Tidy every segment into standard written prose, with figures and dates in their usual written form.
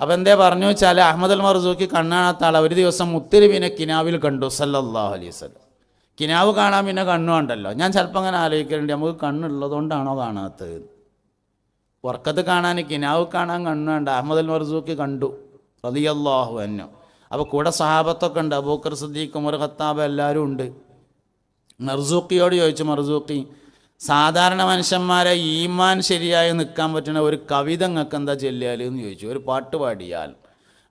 അപ്പം എന്തേ പറഞ്ഞു വെച്ചാൽ അഹമ്മദ് അൽ മർസൂഖി കണ്ണാണാത്ത ആൾ ഒരു ദിവസം മുത്തുനബിനെ കിനാവിൽ കണ്ടു സല്ലല്ലാഹു അലൈഹി വസല്ലം. കിനാവ് കാണാൻ പിന്നെ കണ്ണുണ്ടല്ലോ. ഞാൻ ചിലപ്പോൾ അങ്ങനെ ആലോചിക്കലുണ്ട്, നമുക്ക് കണ്ണുള്ളതുകൊണ്ടാണോ കാണാത്തത്? ഉറക്കത്ത് കാണാൻ കിനാവ് കാണാൻ കണ്ണുണ്ട്. അഹമ്മദ് അൽ മർസൂഖി കണ്ടു റളിയല്ലാഹു അൻഹു. അപ്പോൾ കൂടെ സഹാബത്തൊക്കെ ഉണ്ട്, അബൂബക്കർ സിദ്ദീഖ്, ഉമർ ഖത്താബ് എല്ലാവരും ഉണ്ട്. മർസൂഖിയോട് ചോദിച്ചു, മർസൂഖി സാധാരണ മനുഷ്യന്മാരെ ഈമാൻ ശരിയായി നിൽക്കാൻ പറ്റുന്ന ഒരു കവിത നിങ്ങൾക്ക് എന്താ ചൊല്ലിയാൽ എന്ന് ചോദിച്ചു, ഒരു പാട്ട് പാടിയാൽ.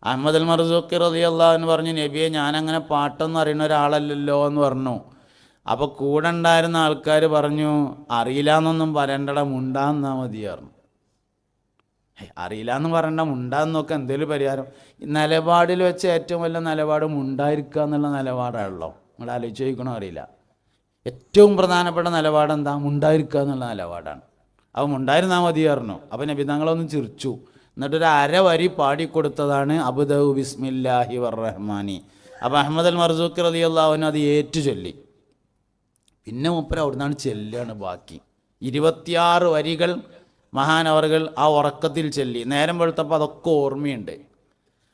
അഹമ്മദ് അൽ മർസൂഖി റളിയല്ലാഹു അൻഹു പറഞ്ഞു, നബിയെ ഞാനങ്ങനെ പാട്ടൊന്നും അറിയുന്ന ഒരാളല്ലല്ലോ എന്ന് പറഞ്ഞു. അപ്പോൾ കൂടെ ഉണ്ടായിരുന്ന ആൾക്കാർ പറഞ്ഞു, അറിയില്ല എന്നൊന്നും പറയണ്ടട, മുണ്ടാന്നാ മതി പറഞ്ഞു. അറിയില്ല എന്ന് പറയണ്ട, മുണ്ടാന്നൊക്കെ എന്തെങ്കിലും പരിഹാരം. നിലപാടിൽ വെച്ച് ഏറ്റവും വലിയ നിലപാട് മുണ്ടായിരിക്കുക എന്നുള്ള നിലപാടാണല്ലോ. നിങ്ങൾ ആലോചിച്ച് ചോദിക്കണോ അറിയില്ല. ഏറ്റവും പ്രധാനപ്പെട്ട നിലപാട് എന്താ? മുണ്ടായിരിക്കുക എന്നുള്ള നിലപാടാണ്. അപ്പോൾ മുണ്ടായിരുന്നാൽ മതി പറഞ്ഞു. അപ്പോൾ നബി തങ്ങളൊന്ന് ചിരിച്ചു. എന്നിട്ടൊരു അരവരി പാടിക്കൊടുത്തതാണ് അബ്ദഉ ബിസ്മില്ലാഹി വറഹ്മാനി. അപ്പോൾ അഹമ്മദ് അൽ മർസൂഖി റളിയല്ലാഹു അൻഹു അത് ഏറ്റു ചൊല്ലി. പിന്നെ മൂപ്പര് അവിടുന്നാണ് ചെല്ലുകയാണ് ബാക്കി 26 വരികൾ മഹാനവറുകൾ ആ ഉറക്കത്തിൽ ചൊല്ലി. നേരം വെളുത്തപ്പോൾ അതൊക്കെ ഓർമ്മയുണ്ട്.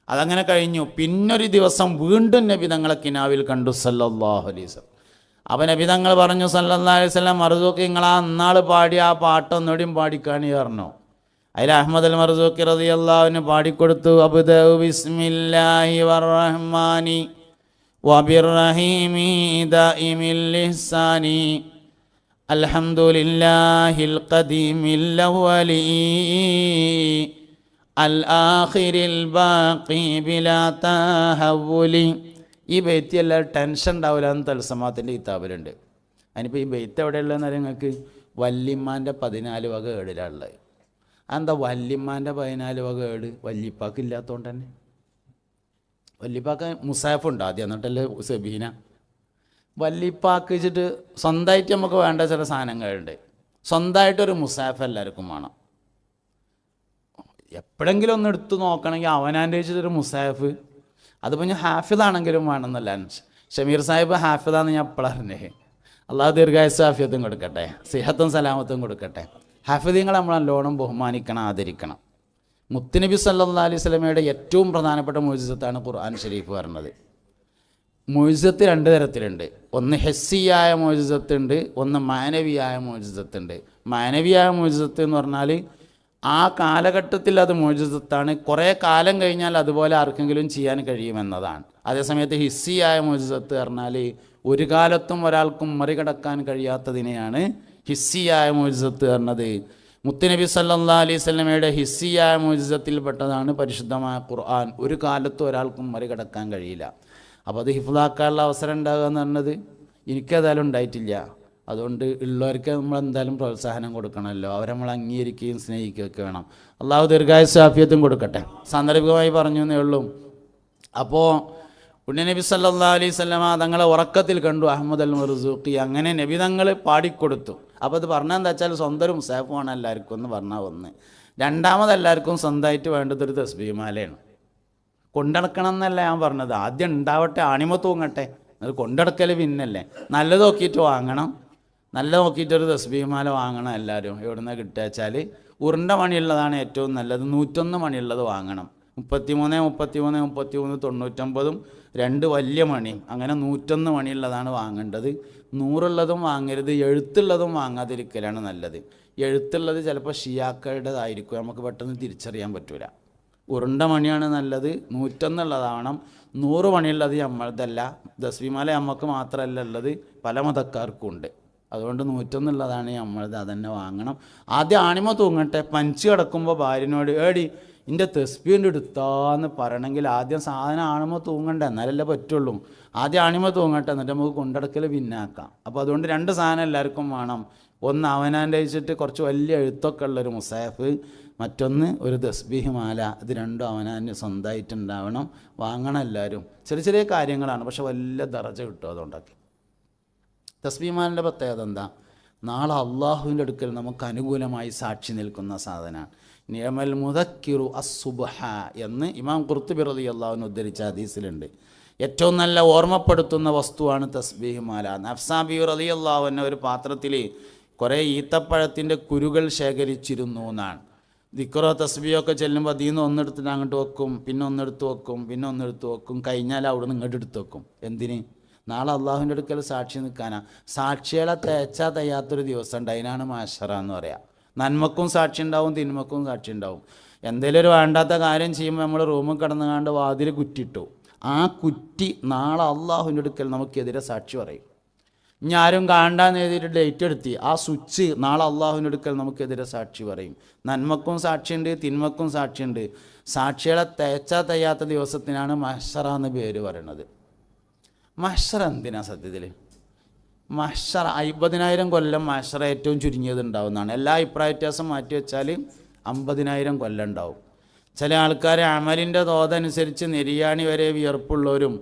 അതങ്ങനെ കഴിഞ്ഞു. പിന്നൊരു ദിവസം വീണ്ടും നബി തങ്ങളെ കിനാവിൽ കണ്ടു സല്ലല്ലാഹു അലൈഹി വസല്ലം. അപ്പോൾ നബി തങ്ങൾ പറഞ്ഞു സല്ലല്ലാഹു അലൈഹി വസല്ലം, മർസൂഖി നിങ്ങൾ ആ അന്നാൾ പാടിയ ആ പാട്ടൊന്നുകൂടിയും പാടിക്കാണി പറഞ്ഞു. അതിൽ അഹമ്മദ് അൽ മർസൂഖി റളിയല്ലാഹു അൻഹു പാടിക്കൊടുത്തു, അബ്ദഉ ബിസ്മില്ലാഹി വറഹ്മാനി വബിർറഹീമി ദായിമിൽ ഇഹ്സാനി അൽഹംദുലില്ലാഹിൽ ഖദീമിൽ അവ്വലി അൽ ആഖിരിൽ ബാഖി ബിലാ തഹവ്വുലി. ഈ ബെയ്ത്ത് എല്ലാവരും ടെൻഷൻ ഉണ്ടാവില്ല എന്ന് തൽസമാത്തിൻ്റെ കിതാബിലുണ്ട്. അതിനിപ്പോൾ ഈ ബെയ്ത്ത് എവിടെയുള്ളതെന്ന് അറിയാം നിങ്ങൾക്ക്? വല്യമ്മാൻ്റെ 14 വക ഏടിലുള്ളത്. അതെന്താ വല്യമ്മാൻ്റെ 14 വക ഏട്? വല്യപ്പാക്ക് ഇല്ലാത്തതുകൊണ്ട് തന്നെ. വല്യപ്പാക്ക് മുസാഫുണ്ട് ആദ്യം, എന്നിട്ടല്ലേ സബീന. വല്യപ്പാക്ക് വെച്ചിട്ട് സ്വന്തമായിട്ട് നമുക്ക് വേണ്ട ചില സാധനങ്ങളുണ്ട്. സ്വന്തമായിട്ടൊരു മുസാഫ് എല്ലാവർക്കും വേണം. എപ്പോഴെങ്കിലും ഒന്ന് എടുത്ത് നോക്കണമെങ്കിൽ അവനാൻ്റെ വെച്ചിട്ടൊരു മുസാഫ്. അതിപ്പോൾ ഞാൻ ഹാഫിദാണെങ്കിലും വേണമെന്നല്ല. ഷമീർ സാഹിബ് ഹാഫിദാന്ന് ഞാൻ എപ്പോഴറിഞ്ഞേ. അള്ളാഹു ദീർഘായുസ്സും ആഫിയത്തും കൊടുക്കട്ടെ, സിഹത്തും സലാമത്തും കൊടുക്കട്ടെ. ഹാഫിദീങ്ങളെ നമ്മൾ നല്ലോണം ബഹുമാനിക്കണം, ആദരിക്കണം. മുത്തുനബി സല്ലല്ലാഹു അലൈഹി വസല്ലമയുടെ ഏറ്റവും പ്രധാനപ്പെട്ട മുഅ്ജിസത്താണ് ഖുർആൻ ഷരീഫ് പറഞ്ഞത്. മുഅ്ജിസത്ത് 2 തരത്തിലുണ്ട്. ഒന്ന് ഹെസ്സിയായ മുഅ്ജിസത്തുണ്ട്, ഒന്ന് മാനവിയായ മുഅ്ജിസത്തുണ്ട്. മാനവിയായ മുഅ്ജിസത്ത് എന്ന് പറഞ്ഞാൽ ആ കാലഘട്ടത്തിൽ അത് മുഅ്ജിസത്താണ്, കുറേ കാലം കഴിഞ്ഞാൽ അതുപോലെ ആർക്കെങ്കിലും ചെയ്യാൻ കഴിയുമെന്നതാണ്. അതേസമയത്ത് ഹിസ്സിയായ മുഅ്ജിസത്ത് പറഞ്ഞാൽ ഒരു കാലത്തും ഒരാൾക്കും മറികടക്കാൻ കഴിയാത്തതിനെയാണ് ഹിസ്സിയായ മുഅ്ജിസത്ത് പറഞ്ഞത്. മുത്തുനബി സല്ലല്ലാഹു അലൈഹി വസല്ലമയുടെ ഹിസ്സിയായ മുഅ്ജിസത്തിൽപ്പെട്ടതാണ് പരിശുദ്ധമായ ഖുർആൻ. ഒരു കാലത്തും ഒരാൾക്കും മറികടക്കാൻ കഴിയില്ല. അപ്പോൾ അത് ഹിഫ്ളാക്കാനുള്ള അവസരം ഉണ്ടാകുക എന്ന് പറഞ്ഞത് എനിക്കതായാലും ഉണ്ടായിട്ടില്ല. അതുകൊണ്ട് ഉള്ളവർക്ക് നമ്മളെന്തായാലും പ്രോത്സാഹനം കൊടുക്കണമല്ലോ, അവരെ നമ്മൾ അംഗീകരിക്കുകയും സ്നേഹിക്കുകയൊക്കെ വേണം. അള്ളാഹു ദീർഘായുസ്സും ആഫിയത്തും കൊടുക്കട്ടെ. സാന്ദർഭികമായി പറഞ്ഞു എന്നേ ഉള്ളൂ. അപ്പോൾ പുണ്യനബി സല്ലല്ലാഹു അലൈഹി വസല്ലമ തങ്ങളെ ഉറക്കത്തിൽ കണ്ടു അഹമ്മദ് അൽ മർസൂഖി. അങ്ങനെ നബി തങ്ങൾ പാടിക്കൊടുത്തു. അപ്പോൾ അത് പറഞ്ഞാൽ എന്താ വെച്ചാൽ സ്വന്തം മുസാഫാണ് എല്ലാവർക്കും എന്ന് പറഞ്ഞാൽ ഒന്ന്. രണ്ടാമത് എല്ലാവർക്കും സ്വന്തമായിട്ട് വേണ്ടതൊരു തസ്ബീഹ് മാലയാണ്. കൊണ്ടടക്കണം എന്നല്ല ഞാൻ പറഞ്ഞത്. ആദ്യം ഉണ്ടാവട്ടെ, ആണിമ തൂങ്ങട്ടെ, അത് കൊണ്ടടക്കൽ പിന്നല്ലേ. നല്ലത് നോക്കിയിട്ട് വാങ്ങണം. നല്ല നോക്കിയിട്ടൊരു തസ്ബീഹ് മാല വാങ്ങണം എല്ലാവരും. എവിടെ നിന്നാണ് കിട്ടുക വെച്ചാൽ ഉരുണ്ട മണിയുള്ളതാണ് ഏറ്റവും നല്ലത്. 101 മണിയുള്ളത് വാങ്ങണം. 33, 33, 33, 99 2 വലിയ മണിയും അങ്ങനെ 101 മണിയുള്ളതാണ് വാങ്ങേണ്ടത്. 100 വാങ്ങരുത്. എഴുത്തുള്ളതും വാങ്ങാതിരിക്കലാണ് നല്ലത്. എഴുത്തുള്ളത് ചിലപ്പോൾ ഷിയാക്കളുടേതായിരിക്കും, നമുക്ക് പെട്ടെന്ന് തിരിച്ചറിയാൻ പറ്റില്ല. ഉരുണ്ട മണിയാണ് നല്ലത്. 101 ഉള്ളതാവണം. 100 മണിയുള്ളത് നമ്മളതല്ല. തസ്ബീഹ് നമുക്ക് മാത്രമല്ല ഉള്ളത്, പല മതക്കാർക്കും ഉണ്ട്. അതുകൊണ്ട് 101 ഉള്ളതാണ് നമ്മളത്, അതന്നെ വാങ്ങണം. ആദ്യം ആണിമ തൂങ്ങട്ടെ. പഞ്ച് കിടക്കുമ്പോൾ ഭാര്യനോട് ഏടി എൻ്റെ തസ്ബീഹിൻ്റെ എടുത്താന്ന് പറയണമെങ്കിൽ ആദ്യം സാധനം ആണിമ തൂങ്ങണ്ടേ, എന്നാലല്ലേ പറ്റുള്ളൂ. ആദ്യം ആണിമ തൂങ്ങട്ടെ, എന്നിട്ട് നമുക്ക് കൊണ്ടടക്കൽ പിന്നാക്കാം. അപ്പോൾ അതുകൊണ്ട് 2 സാധനം എല്ലാവർക്കും വേണം. ഒന്ന് അവനാൻ്റെ വെച്ചിട്ട് കുറച്ച് വലിയ എഴുത്തൊക്കെ ഉള്ളൊരു മുസാഫ്, മറ്റൊന്ന് ഒരു തസ്ബീഹ് മാല. ഇത് രണ്ടും അവനാന് സ്വന്തമായിട്ടുണ്ടാവണം, വാങ്ങണം എല്ലാവരും. ചെറിയ ചെറിയ കാര്യങ്ങളാണ്, പക്ഷെ വലിയ ദറജ കിട്ടും അതുകൊണ്ടൊക്കെ. തസ്ബീഹ് മാലിൻ്റെ പ്രത്യേകത എന്താ? നാളെ അള്ളാഹുവിൻ്റെ അടുക്കൽ നമുക്ക് അനുകൂലമായി സാക്ഷി നിൽക്കുന്ന സാധനമാണ്. നിയമൽ മുദക്കിറു അസ്സുബ്ഹ എന്ന് ഇമാം ഖുർത്തുബി റളിയല്ലാഹു അൻഹു ഉദ്ധരിച്ച ഹദീസിലുണ്ട്. ഏറ്റവും നല്ല ഓർമ്മപ്പെടുത്തുന്ന വസ്തുവാണ് തസ്ബീഹ് മാല. ഹഫ്സാ ബിവി റളിയല്ലാഹു അൻഹ ഒരു പാത്രത്തിൽ കുറേ ഈത്തപ്പഴത്തിൻ്റെ കുരുകൾ ശേഖരിച്ചിരുന്നു എന്നാണ്. ദിക്റോ തസ്ബീഹോ ഒക്കെ ചെല്ലുമ്പോൾ അതിൽ നിന്ന് ഒന്നെടുത്തിട്ട് അങ്ങോട്ട് വെക്കും, പിന്നെ ഒന്നെടുത്ത് വെക്കും, പിന്നെ ഒന്നെടുത്ത് വെക്കും, കഴിഞ്ഞാൽ അവിടെ നിന്ന് ഇങ്ങോട്ട് എടുത്ത് വെക്കും. എന്തിന്? നാളെ അള്ളാഹുവിൻ്റെ അടുക്കൽ സാക്ഷി നിൽക്കാനാ. സാക്ഷികളെ തേച്ചാൽ തയ്യാത്തൊരു ദിവസം ഉണ്ട്, അതിനാണ് മഹ്ശറ എന്ന് പറയാം. നന്മക്കും സാക്ഷി ഉണ്ടാവും, തിന്മക്കും സാക്ഷി ഉണ്ടാവും. എന്തെങ്കിലും ഒരു വേണ്ടാത്ത കാര്യം ചെയ്യുമ്പോൾ നമ്മൾ റൂമിൽ കിടന്നുകൊണ്ട് വാതിൽ കുറ്റിട്ടു, ആ കുറ്റി നാളെ അള്ളാഹുവിൻ്റെ അടുക്കൽ നമുക്കെതിരെ സാക്ഷി പറയും. ഇനി ആരും കാണാന്ന് എഴുതിയിട്ട് ഡേറ്റ് എടുത്തി, ആ സ്വിച്ച് നാളെ അള്ളാഹുവിൻ്റെ അടുക്കൽ നമുക്കെതിരെ സാക്ഷി പറയും. നന്മക്കും സാക്ഷിയുണ്ട്, തിന്മക്കും സാക്ഷിയുണ്ട്. സാക്ഷികളെ തേച്ചാൽ തയ്യാത്ത ദിവസത്തിനാണ് മഹ്ശറ എന്ന് പേര് പറയുന്നത്. മഹ്ശറ എന്തിനാ സത്യത്തിൽ? മഹ്ശറ 50,000 കൊല്ലം മഹ്ശറ ഏറ്റവും ചുരുങ്ങിയത് ഉണ്ടാവുന്നതാണ്. എല്ലാ അഭിപ്രായ വ്യത്യാസം മാറ്റി വെച്ചാൽ 50,000 കൊല്ലം ഉണ്ടാവും. ചില ആൾക്കാർ അമലിൻ്റെ തോതനുസരിച്ച് നെരിയാണി വരെ വിയർപ്പുള്ളവരും,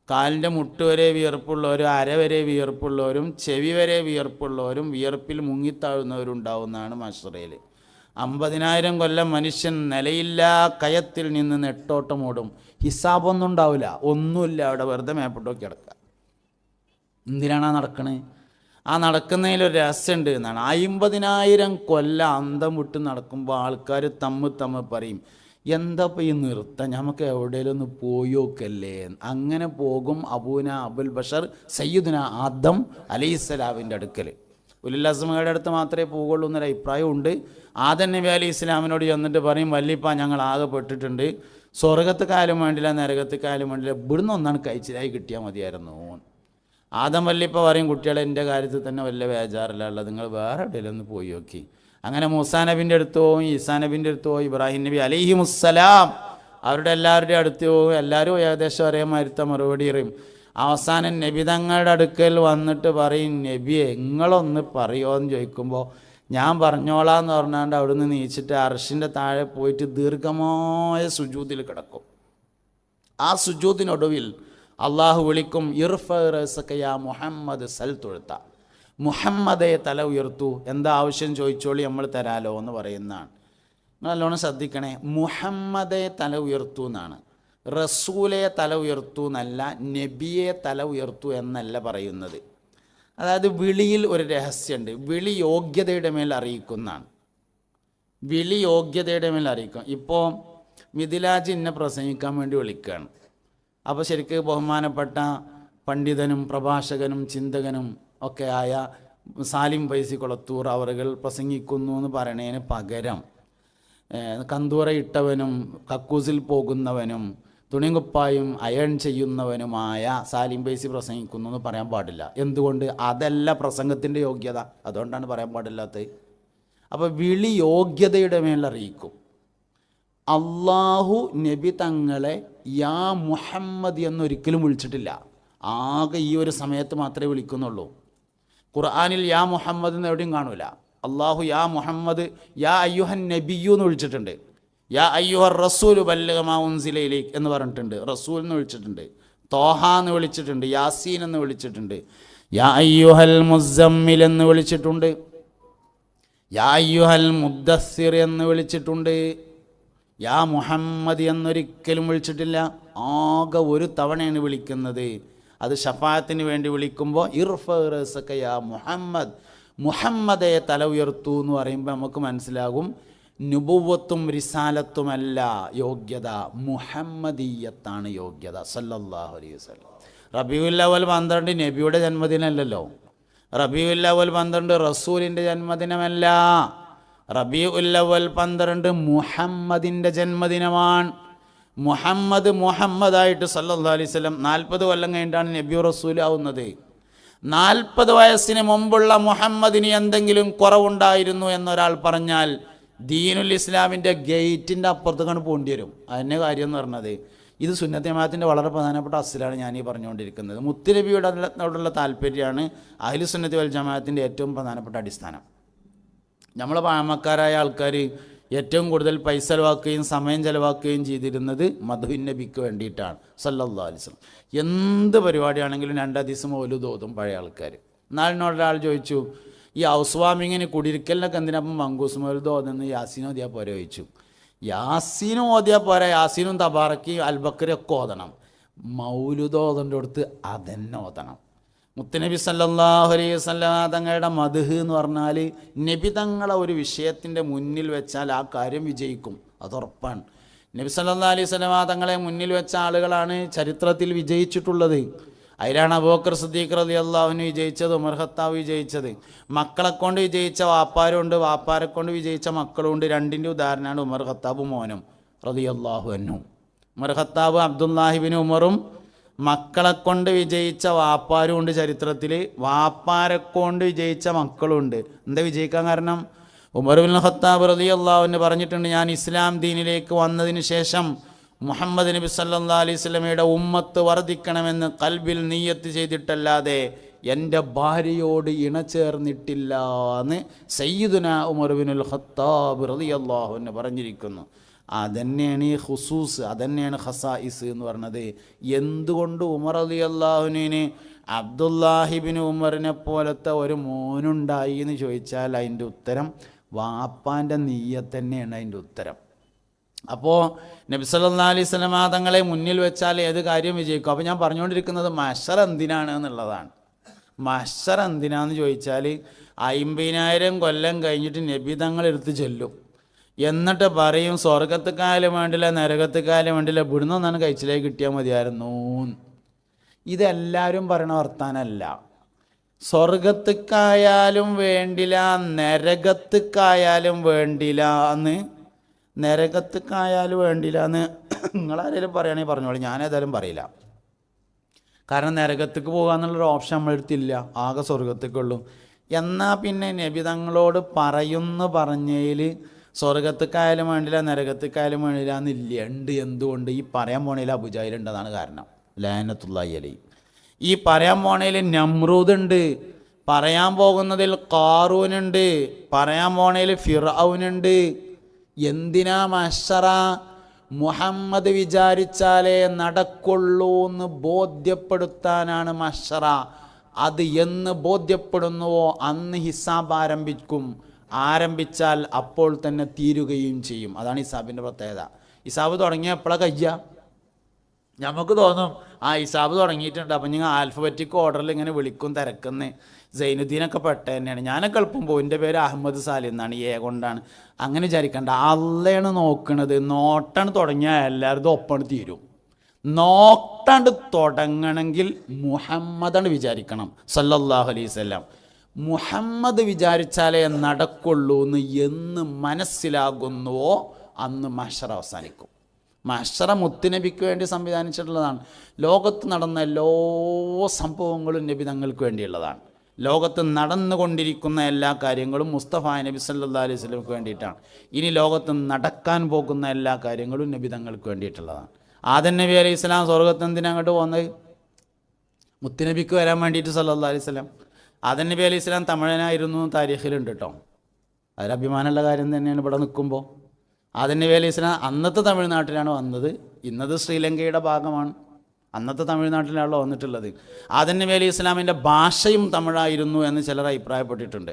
കാലിൻ്റെ മുട്ട് വരെ വിയർപ്പുള്ളവരും, അര വരെ വിയർപ്പുള്ളവരും, ചെവി വരെ വിയർപ്പുള്ളവരും, വിയർപ്പിൽ മുങ്ങിത്താഴുന്നവരും ഉണ്ടാവുന്നതാണ് മഹ്ശറയിൽ. 50,000 കൊല്ലം മനുഷ്യൻ നിലയില്ലാ കയത്തിൽ നിന്ന് നെട്ടോട്ടമോടും. ഹിസാബൊന്നും ഉണ്ടാവില്ല, ഒന്നുമില്ല, അവിടെ വെറുതെ മേപ്പിട്ടോക്കി കിടക്കുക. എന്തിനാണ് ആ നടക്കണേ? ആ നടക്കുന്നതിലൊരു രഹസ്യമുണ്ട് എന്നാണ്. 50,000 കൊല്ലം അന്തം വിട്ട് നടക്കുമ്പോൾ ആൾക്കാർ തമ്മിൽ പറയും, എന്താ ഇപ്പോൾ ഈ നൃത്തം, നമുക്ക് എവിടെയെങ്കിലും ഒന്ന് പോയോക്കല്ലേ. അങ്ങനെ പോകും അബൂന അബുൽ ബഷർ സയ്യിദുന ആദം അലൈഹിസ്സലാമിൻ്റെ അടുക്കൽ. ഉലുൽ അസ്മയുടെ അടുത്ത് മാത്രമേ പോകുള്ളൂ എന്നൊരു അഭിപ്രായമുണ്ട്. ആദം നബി അലൈഹി ഇസ്ലാമിനോട് ചെന്നിട്ട് പറയും, വല്ലിപ്പ ഞങ്ങൾ ആകെ പെട്ടിട്ടുണ്ട്, സ്വർഗത്തെക്കാലും വേണ്ടില്ല നരകത്തെക്കാലും വേണ്ടില്ല, ഇവിടുന്ന് ഒന്നാണ് കഴിച്ചിലായി കിട്ടിയാൽ മതിയായിരുന്നു. ആദം വല്ലിപ്പ പറയും, കുട്ടികളെ എൻ്റെ കാര്യത്തിൽ തന്നെ വല്ല ബേജാറില്ല ഉള്ളത്, നിങ്ങൾ വേറെ എവിടെയെങ്കിലും ഒന്ന് പോയി നോക്കി. അങ്ങനെ മൂസാ നബിൻ്റെ അടുത്ത് പോകും, ഈസാ നബിൻ്റെ അടുത്ത് പോകും, ഇബ്രാഹിം നബി അലൈഹിമുസ്സലാം അവരുടെ എല്ലാവരുടെയും അടുത്ത് പോകും. എല്ലാവരും ഏകദേശം ഒരേ മാതിരത്തെ മറുപടി പറയും. അവസാനം നബി തങ്ങളുടെ അടുക്കൽ വന്നിട്ട് പറയും, നബിയെ നിങ്ങളൊന്ന് പറയുമോ എന്ന് ചോദിക്കുമ്പോൾ ഞാൻ പറഞ്ഞോളാന്ന് പറഞ്ഞാണ്ട് അവിടുന്ന് നീച്ചിട്ട് അർശിൻ്റെ താഴെ പോയിട്ട് ദീർഘമായ സുജൂദിൽ കിടക്കും. ആ സുജൂദിനൊടുവിൽ അള്ളാഹു വിളിക്കും, ഇർഫയ മുഹമ്മദ് സൽ തൊഴുത്ത, മുഹമ്മദെ തല ഉയർത്തു, എന്താ ആവശ്യം ചോദിച്ചോളി നമ്മൾ തരാലോ എന്ന് പറയുന്നതാണ്. നിങ്ങൾ നല്ലോണം ശ്രദ്ധിക്കണേ, മുഹമ്മദെ തല ഉയർത്തു എന്നാണ്, റസൂലെ തല ഉയർത്തു എന്നല്ല, നബിയെ തല ഉയർത്തു എന്നല്ല പറയുന്നത്. അതായത് വിളിയിൽ ഒരു രഹസ്യമുണ്ട്. വിളി യോഗ്യതയുടെ മേൽ അറിയിക്കുന്നതാണ്. വിളി യോഗ്യതയുടെ മേൽ അറിയിക്കും. ഇപ്പോൾ മിഥിലാജ് ഇന്നെ പ്രസംഗിക്കാൻ വേണ്ടി വിളിക്കുകയാണ്. അപ്പോൾ ശരിക്ക് ബഹുമാനപ്പെട്ട പണ്ഡിതനും പ്രഭാഷകനും ചിന്തകനും ഒക്കെ ആയ സാലിം ഫൈസി കൊളത്തൂർ അവറുകൾ പ്രസംഗിക്കുന്നു എന്ന് പറയണതിന് പകരം കന്തൂറ ഇട്ടവനും കക്കൂസിൽ പോകുന്നവനും തുണികുപ്പായും അയൺ ചെയ്യുന്നവനുമായ സാലിം ഫൈസി പ്രസംഗിക്കുന്നു എന്ന് പറയാൻ പാടില്ല. എന്തുകൊണ്ട്? അതല്ല പ്രസംഗത്തിൻ്റെ യോഗ്യത, അതുകൊണ്ടാണ് പറയാൻ പാടില്ലാത്തത്. അപ്പോൾ വിളി യോഗ്യതയുടെ മേൽ അറിയിക്കും. അള്ളാഹു നബി തങ്ങളെ യാ മുഹമ്മദ് എന്നൊരിക്കലും വിളിച്ചിട്ടില്ല. ആകെ ഈ ഒരു സമയത്ത് മാത്രമേ വിളിക്കുന്നുള്ളൂ. ഖുർആനിൽ യാ മുഹമ്മദ് എന്ന് എവിടെയും കാണൂല. അള്ളാഹു യാ മുഹമ്മദ് യാ അയ്യുഹൻ നബിയു എന്ന് വിളിച്ചിട്ടുണ്ട്. യാ അയ്യുഹർ റസൂൽ ബല്ലിഗ മാ ഉൻസില ഇലൈക എന്ന് പറഞ്ഞിട്ടുണ്ട്. റസൂൽ എന്ന് വിളിച്ചിട്ടുണ്ട്. തോഹ എന്ന് വിളിച്ചിട്ടുണ്ട്. യാസീൻ എന്ന് വിളിച്ചിട്ടുണ്ട്. യാ അയ്യുഹൽ മുസമ്മിൽ എന്ന് വിളിച്ചിട്ടുണ്ട്. യാ അയ്യുഹൽ മുദ്ദസ്സിർ എന്ന് വിളിച്ചിട്ടുണ്ട്. യാ മുഹമ്മദ് എന്നൊരിക്കലും വിളിച്ചിട്ടില്ല. ആകെ ഒരു തവണയാണ് വിളിക്കുന്നത്. അത് ഷഫാഅത്തിന് വേണ്ടി വിളിക്കുമ്പോൾ ഇർഫക യാ മുഹമ്മദ്, മുഹമ്മദെ തല ഉയർത്തു എന്ന് പറയുമ്പോൾ നമുക്ക് മനസ്സിലാകും നുബുവത്തും റിസാലത്തുമല്ല യോഗ്യത, മുഹമ്മദീയത്താണ് യോഗ്യത. സല്ലല്ലാഹു അലൈഹി വസല്ലം. റബീഉൽ അവ്വൽ 12 നബിയുടെ ജന്മദിനമല്ലല്ലോ. റബീഉൽ അവ്വൽ 12 റസൂലിൻ്റെ ജന്മദിനമല്ല. റബീഉൽ അവ്വൽ 12 മുഹമ്മദിൻ്റെ ജന്മദിനമാണ്. മുഹമ്മദായിട്ട് സല്ലല്ലാഹു അലൈഹി വസല്ലം 40 കൊല്ലം കഴിഞ്ഞിട്ടാണ് നബി റസൂൽ ആവുന്നത്. 40 വയസ്സിന് മുമ്പുള്ള മുഹമ്മദിന് എന്തെങ്കിലും കുറവുണ്ടായിരുന്നു എന്നൊരാൾ പറഞ്ഞാൽ ദീനുൽ ഇസ്ലാമിൻ്റെ ഗേറ്റിൻ്റെ അപ്പുറത്തേക്കാണ് പോകേണ്ടി വരും. അതിൻ്റെ കാര്യം എന്ന് പറഞ്ഞത് ഇത് സുന്നത്ത് ജമാഅത്തിൻ്റെ വളരെ പ്രധാനപ്പെട്ട അസ്ലാണ് ഞാനീ പറഞ്ഞുകൊണ്ടിരിക്കുന്നത്. മുത്തുനബിയോടുള്ള താല്പര്യമാണ് അഹ്ലു സുന്നത്തി വൽ ജമാഅത്തിൻ്റെ ഏറ്റവും പ്രധാനപ്പെട്ട അടിസ്ഥാനം. നമ്മളെ പാമക്കാരായ ആൾക്കാർ ഏറ്റവും കൂടുതൽ പൈസ ചിലവാക്കുകയും സമയം ചിലവാക്കുകയും ചെയ്തിരുന്നത് മദ്ഹുൻ നബിക്ക് വേണ്ടിയിട്ടാണ് സല്ലല്ലാഹു അലൈഹി വസല്ലം. എന്ത് പരിപാടിയാണെങ്കിലും 2 ഹദീസ് മൗലൂദ് ഓതും പഴയ ആൾക്കാർ. നാളിനോടൊരാൾ ചോദിച്ചു, ഈ ഹൗസ് വാമിങ്ങിന് കുടിരിക്കലിനൊക്കെ എന്തിനപ്പം മങ്കൂസ് മൗലൂദ് ഓതുന്നത്, യാസീൻ ഓതിയാൽ പോരെ ചോദിച്ചു. യാസീനും ഓതിയാൽ പോരാ, യാസീനും തബാറക്കി അൽബക്കറി ഒക്കെ ഓതണം. മൗലൂദ് ഓതേണ്ട അടുത്ത് അതന്നെ ഓതണം. മുത്തുനബി സല്ലല്ലാഹു അലൈഹി വസല്ലമ തങ്ങളുടെ മദ്ഹ് എന്ന് പറഞ്ഞാൽ നബി തങ്ങളെ ഒരു വിഷയത്തിൻ്റെ മുന്നിൽ വെച്ചാൽ ആ കാര്യം വിജയിക്കും, അതുറപ്പാണ്. നബി സല്ലല്ലാഹു അലൈഹി വസല്ലമ തങ്ങളെ മുന്നിൽ വെച്ച ആളുകളാണ് ചരിത്രത്തിൽ വിജയിച്ചിട്ടുള്ളത്. അതിലാണ് അബൂബക്കർ സിദ്ദീഖ് റളിയല്ലാഹു അൻഹു വിജയിച്ചത്, ഉമർ ഖത്താബ് വിജയിച്ചത്. മക്കളെ കൊണ്ട് വിജയിച്ച വാപ്പാരുണ്ട്, വാപ്പാരെ കൊണ്ട് വിജയിച്ച മക്കളുണ്ട്. രണ്ടിൻ്റെ ഉദാഹരണമാണ് ഉമർ ഖത്താബ് മോനും റളിയല്ലാഹു അൻഹു. ഉമർ ഖത്താബ് അബ്ദുല്ലാഹിബിൻ ഉമറും മക്കളെ കൊണ്ട് വിജയിച്ച വാപ്പാരും ഉണ്ട് ചരിത്രത്തിൽ, വാപ്പാരെ കൊണ്ട് വിജയിച്ച മക്കളുണ്ട്. എന്താ വിജയിക്കാൻ കാരണം? ഉമർ ഇബ്നുൽ ഖത്താബ് റളിയല്ലാഹു അൻഹു പറഞ്ഞിട്ടുണ്ട്, ഞാൻ ഇസ്ലാം ദീനിലേക്ക് വന്നതിന് ശേഷം മുഹമ്മദ് നബി സല്ലല്ലാഹു അലൈഹി വസല്ലമയുടെ ഉമ്മത്ത് വർദ്ധിക്കണമെന്ന് ഖൽബിൽ നിയ്യത്ത് ചെയ്തിട്ടല്ലാതെ എൻ്റെ ഭാര്യയോട് ഇണചേർന്നിട്ടില്ല എന്ന് സയ്യിദുനാ ഉമർ ഇബ്നുൽ ഖത്താബ് റളിയല്ലാഹു അൻഹു പറഞ്ഞിരിക്കുന്നു. അതന്നെയാണ് ഈ ഖുസൂസ്, അതന്നെയാണ് ഖസായിസ് എന്ന് പറഞ്ഞത്. എന്തുകൊണ്ട് ഉമർ റളിയല്ലാഹു അൻഹുവിന് അബ്ദുല്ലാഹിബിൻ ഉമറിനെ പോലത്തെ ഒരു മോനുണ്ടായി എന്ന് ചോദിച്ചാൽ അതിൻ്റെ ഉത്തരം വാപ്പാൻ്റെ നീയത്ത് തന്നെയാണ് അതിൻ്റെ ഉത്തരം. അപ്പോൾ നബി സല്ലല്ലാഹു അലൈഹി വസല്ലമ തങ്ങളെ മുന്നിൽ വെച്ചാൽ ഏത് കാര്യം വിജയിക്കും. അപ്പോൾ ഞാൻ പറഞ്ഞുകൊണ്ടിരിക്കുന്നത് മഹ്ശർ എന്തിനാണ് എന്നുള്ളതാണ്. മഹ്ശർ എന്തിനാന്ന് ചോദിച്ചാൽ 50,000 കൊല്ലം കഴിഞ്ഞിട്ട് നബി തങ്ങൾ എടുത്ത് ചെല്ലും, എന്നിട്ട് പറയും സ്വർഗത്തുക്കായാലും വേണ്ടില്ല നരകത്തുക്കായാലും വേണ്ടില്ല ഇവിടുന്ന് ഒന്നാണ് കഴിച്ചിലേക്ക് കിട്ടിയാൽ മതിയായിരുന്നു. ഇതെല്ലാവരും പറയണ വർത്താനല്ല. സ്വർഗത്തുക്കായാലും വേണ്ടില്ല നരകത്തുക്കായാലും വേണ്ടില്ല എന്ന്, നരകത്തുക്കായാലും വേണ്ടില്ല എന്ന് നിങ്ങളാരെങ്കിലും പറയുകയാണെങ്കിൽ പറഞ്ഞോളൂ, ഞാനേതായാലും പറയില്ല. കാരണം നരകത്തേക്ക് പോകുക എന്നുള്ളൊരു ഓപ്ഷൻ നമ്മളെടുത്തില്ല, ആകെ സ്വർഗത്തേക്കുള്ളൂ. എന്നാൽ പിന്നെ നബി തങ്ങളോട് പറയുന്നു പറഞ്ഞതിൽ സ്വർഗത്തേക്കായാലും വേണ്ടില്ല നരകത്തേക്കായാലും വേണ്ടില്ല എന്നില്ല, ഉണ്ട്. എന്തുകൊണ്ട്? ഈ പറയാൻ പോണേൽ അബൂജഹലുണ്ടെന്നാണ് കാരണം, ലഅനത്തുല്ലാഹി അലൈഹി. ഈ പറയാൻ പോണേൽ നമ്രൂദ് ഉണ്ട്, പറയാൻ പോകുന്നതിൽ ഖാറൂനുണ്ട്, പറയാൻ പോണേൽ ഫിർഔനുണ്ട്. എന്തിനാ മഹ്ശറ? മുഹമ്മദ് വിചാരിച്ചാലേ നടക്കുള്ളൂ എന്ന് ബോധ്യപ്പെടുത്താനാണ് മഹ്ശറ. അത് എന്ന് ബോധ്യപ്പെടുന്നുവോ അന്ന് ഹിസാബ് ആരംഭിക്കും. ആരംഭിച്ചാൽ അപ്പോൾ തന്നെ തീരുകയും ചെയ്യും. അതാണ് ഹിസാബിൻ്റെ പ്രത്യേകത. ഹിസാബ് തുടങ്ങിയ എപ്പോഴാണ് കഴിയുക? നമുക്ക് തോന്നും ആ ഹിസാബ് തുടങ്ങിയിട്ടുണ്ട്, അപ്പം നിങ്ങൾ ആൽഫബറ്റിക് ഓർഡറിൽ ഇങ്ങനെ വിളിക്കും തിരക്കുന്നേ. സൈനുദ്ദീനൊക്കെ പെട്ട തന്നെയാണ്. ഞാനൊക്കെ എളുപ്പം പോകും, എൻ്റെ പേര് അഹമ്മദ് സാലി എന്നാണ്, കൊണ്ടാണ്. അങ്ങനെ വിചാരിക്കണ്ട, അള്ളയാണ് നോക്കണത്. നോട്ടാണ് തുടങ്ങിയാൽ എല്ലാവരും ഒപ്പാണ് തീരും. നോട്ടാണ്ട് തുടങ്ങണമെങ്കിൽ മുഹമ്മദാണ് വിചാരിക്കണം സല്ലല്ലാഹു അലൈഹി വസല്ലം. മുഹമ്മദ് വിചാരിച്ചാലേ നടക്കുള്ളൂ എന്ന് മനസ്സിലാകുന്നുവോ അന്ന് മഹ്ശർ അവസാനിക്കും. മഹ്ശറ മുത്തുനബിക്ക് വേണ്ടി സംവിധാനിച്ചിട്ടുള്ളതാണ്. ലോകത്ത് നടന്ന എല്ലാ സംഭവങ്ങളും നബി തങ്ങൾക്ക് വേണ്ടിയുള്ളതാണ്. ലോകത്ത് നടന്നുകൊണ്ടിരിക്കുന്ന എല്ലാ കാര്യങ്ങളും മുസ്തഫ നബി സല്ലല്ലാഹു അലൈഹി വസല്ലമക്ക് വേണ്ടിയിട്ടാണ്. ഇനി ലോകത്ത് നടക്കാൻ പോകുന്ന എല്ലാ കാര്യങ്ങളും നബി തങ്ങൾക്ക് വേണ്ടിയിട്ടുള്ളതാണ്. ആദം നബി അലൈഹി സ്വലാം സ്വർഗത്ത് എന്തിനാ അങ്ങോട്ട് പോകുന്നത്? മുത്തുനബിക്ക് വരാൻ വേണ്ടിയിട്ട് സല്ലല്ലാഹു അലൈഹി വസല്ലം. ആദം നബി അലൈഹി സ്വലാം തമിഴനായിരുന്നു താരീഖിലുണ്ട് കേട്ടോ. അതൊരഭിമാനമുള്ള കാര്യം തന്നെയാണ്. ഇവിടെ നിൽക്കുമ്പോൾ ആദം നബി അലൈഹി സ്വലാം അന്നത്തെ തമിഴ്നാട്ടിലാണ് വന്നത്, ഇന്നത് ശ്രീലങ്കയുടെ ഭാഗമാണ്. അന്നത്തെ തമിഴ്നാട്ടിലാണല്ലോ വന്നിട്ടുള്ളത്. ആദം നബി അലൈഹി സ്വലാമിൻ്റെ ഭാഷയും തമിഴായിരുന്നു എന്ന് ചിലർ അഭിപ്രായപ്പെട്ടിട്ടുണ്ട്.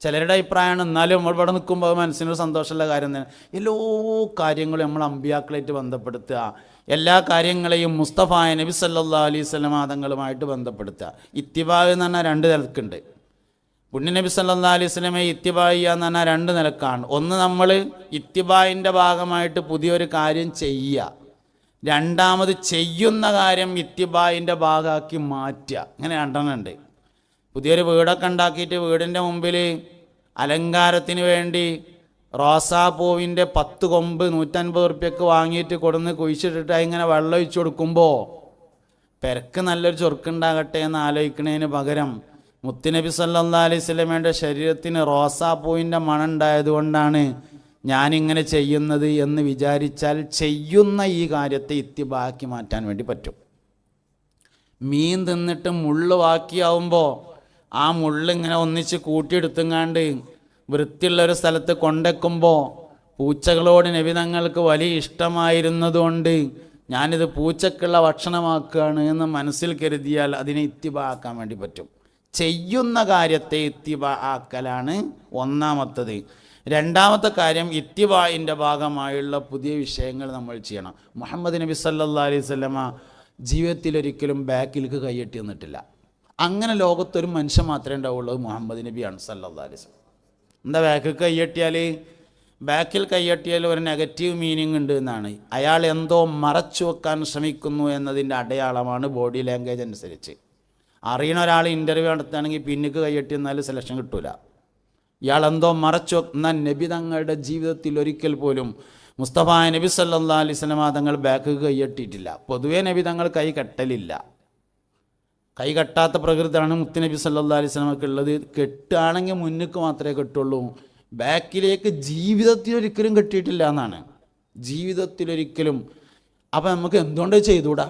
ചിലരുടെ അഭിപ്രായമാണ്. എന്നാലും നമ്മൾ ഇവിടെ നിൽക്കുമ്പോൾ മനസ്സിനൊരു സന്തോഷമുള്ള കാര്യം തന്നെ. എല്ലാ കാര്യങ്ങളും നമ്മൾ അമ്പിയാക്കളായിട്ട് ബന്ധപ്പെടുത്തുക, എല്ലാ കാര്യങ്ങളെയും മുസ്തഫ നബി സല്ലല്ലാഹു അലൈഹി വസല്ലം തങ്ങളുമായിട്ട് ബന്ധപ്പെടുത്തുക. ഇത്തിബാ എന്ന് പറഞ്ഞാൽ 2 നിലക്കുണ്ട്. പുണ്യ നബി സല്ലല്ലാഹു അലൈഹി വസല്ലമയെ ഇത്തിബാ ചെയ്യുക എന്ന് പറഞ്ഞാൽ 2 നിലക്കാണ്. ഒന്ന്, നമ്മൾ ഇത്തിബായിൻ്റെ ഭാഗമായിട്ട് പുതിയൊരു കാര്യം ചെയ്യുക. രണ്ടാമത്, ചെയ്യുന്ന കാര്യം ഇത്തിബായിൻ്റെ ഭാഗമാക്കി മാറ്റുക. ഇങ്ങനെ 2 ഉണ്ട്. പുതിയൊരു വീടൊക്കെ ഉണ്ടാക്കിയിട്ട് വീടിൻ്റെ മുമ്പിൽ അലങ്കാരത്തിന് വേണ്ടി റോസാപ്പൂവിൻ്റെ 10 കൊമ്പ് 150 ഉറുപ്പ്യക്ക് വാങ്ങിയിട്ട് കൊടുന്ന് കുഴിച്ചിട്ടിട്ട് ഇങ്ങനെ വെള്ളം ഒഴിച്ചു കൊടുക്കുമ്പോൾ പെരക്ക് നല്ലൊരു ചൊറുക്കുണ്ടാകട്ടെ എന്ന് ആലോചിക്കുന്നതിന് പകരം മുത്തുനബി സല്ലല്ലാഹു അലൈഹി വസല്ലമയുടെ ശരീരത്തിന് റോസാപ്പൂവിൻ്റെ മണം ഉണ്ടായതുകൊണ്ടാണ് ഞാനിങ്ങനെ ചെയ്യുന്നത് എന്ന് വിചാരിച്ചാൽ ചെയ്യുന്ന ഈ കാര്യത്തെ ഇത്തിബാക്കി മാറ്റാൻ വേണ്ടി പറ്റും. മീൻ തിന്നിട്ട് മുള്ള് ബാക്കിയാവുമ്പോൾ ആ മുള്ളിങ്ങനെ ഒന്നിച്ച് കൂട്ടിയെടുത്തുങ്ങാണ്ട് വൃത്തിയുള്ളൊരു സ്ഥലത്ത് കൊണ്ടെക്കുമ്പോൾ പൂച്ചകളോട് നബി തങ്ങൾക്ക് വലിയ ഇഷ്ടമായിരുന്നതുകൊണ്ട് ഞാനിത് പൂച്ചക്കുള്ള ഭക്ഷണമാക്കുകയാണ് എന്ന് മനസ്സിൽ കരുതിയാൽ അതിനെ ഇത്തിബാക്കാൻ വേണ്ടി പറ്റും. ചെയ്യുന്ന കാര്യത്തെ ഇത്തിബാ ആക്കലാണ് ഒന്നാമത്തത്. രണ്ടാമത്തെ കാര്യം, ഇത്തിബായിൻ്റെ ഭാഗമായുള്ള പുതിയ വിഷയങ്ങൾ നമ്മൾ ചെയ്യണം. മുഹമ്മദ് നബി സല്ലല്ലാഹു അലൈഹി വസല്ലമ ജീവിതത്തിലൊരിക്കലും ബാക്കിലേക്ക് കൈയ്യട്ടി നിന്നിട്ടില്ല. അങ്ങനെ ലോകത്തൊരു മനുഷ്യൻ മാത്രമേ ഉണ്ടാവുള്ളൂ, മുഹമ്മദ് നബിയാണ് സല്ലല്ലാഹു അലൈഹി വസല്ലം. എന്താ ബാക്കിൽ കൈയ്യട്ടിയാൽ ഒരു നെഗറ്റീവ് മീനിങ് ഉണ്ട് എന്നാണ്. അയാൾ എന്തോ മറച്ചു വെക്കാൻ ശ്രമിക്കുന്നു എന്നതിൻ്റെ അടയാളമാണ് ബോഡി ലാംഗ്വേജ് അനുസരിച്ച്. അറിയണ ഒരാൾ ഇൻ്റർവ്യൂ നടത്തുകയാണെങ്കിൽ പിന്നിക്ക് കൈയ്യട്ടി എന്നാലും സെലക്ഷൻ കിട്ടൂല. ഇയാൾ എന്തോ മറച്ചു എന്നാൽ നബി തങ്ങളുടെ ജീവിതത്തിൽ ഒരിക്കൽ പോലും മുസ്തഫ നബി സല്ലല്ലാഹു അലൈഹി വസല്ലം തങ്ങൾ ബാക്ക് കൈയ്യട്ടിയിട്ടില്ല. പൊതുവേ നബി തങ്ങൾ കൈ കെട്ടലില്ല. കൈ കെട്ടാത്ത പ്രകൃതിയാണ് മുത്തുനബി സല്ലല്ലാഹു അലൈഹി വസല്ലമക്ക് ഉള്ളത്. കെട്ടുകയാണെങ്കിൽ മുന്നിക്ക് മാത്രമേ കെട്ടുള്ളൂ, ബാക്കിലേക്ക് ജീവിതത്തിലൊരിക്കലും കെട്ടിയിട്ടില്ല എന്നാണ്, ജീവിതത്തിലൊരിക്കലും. അപ്പം നമുക്ക് എന്തുകൊണ്ട് ചെയ്തുകൂടാ?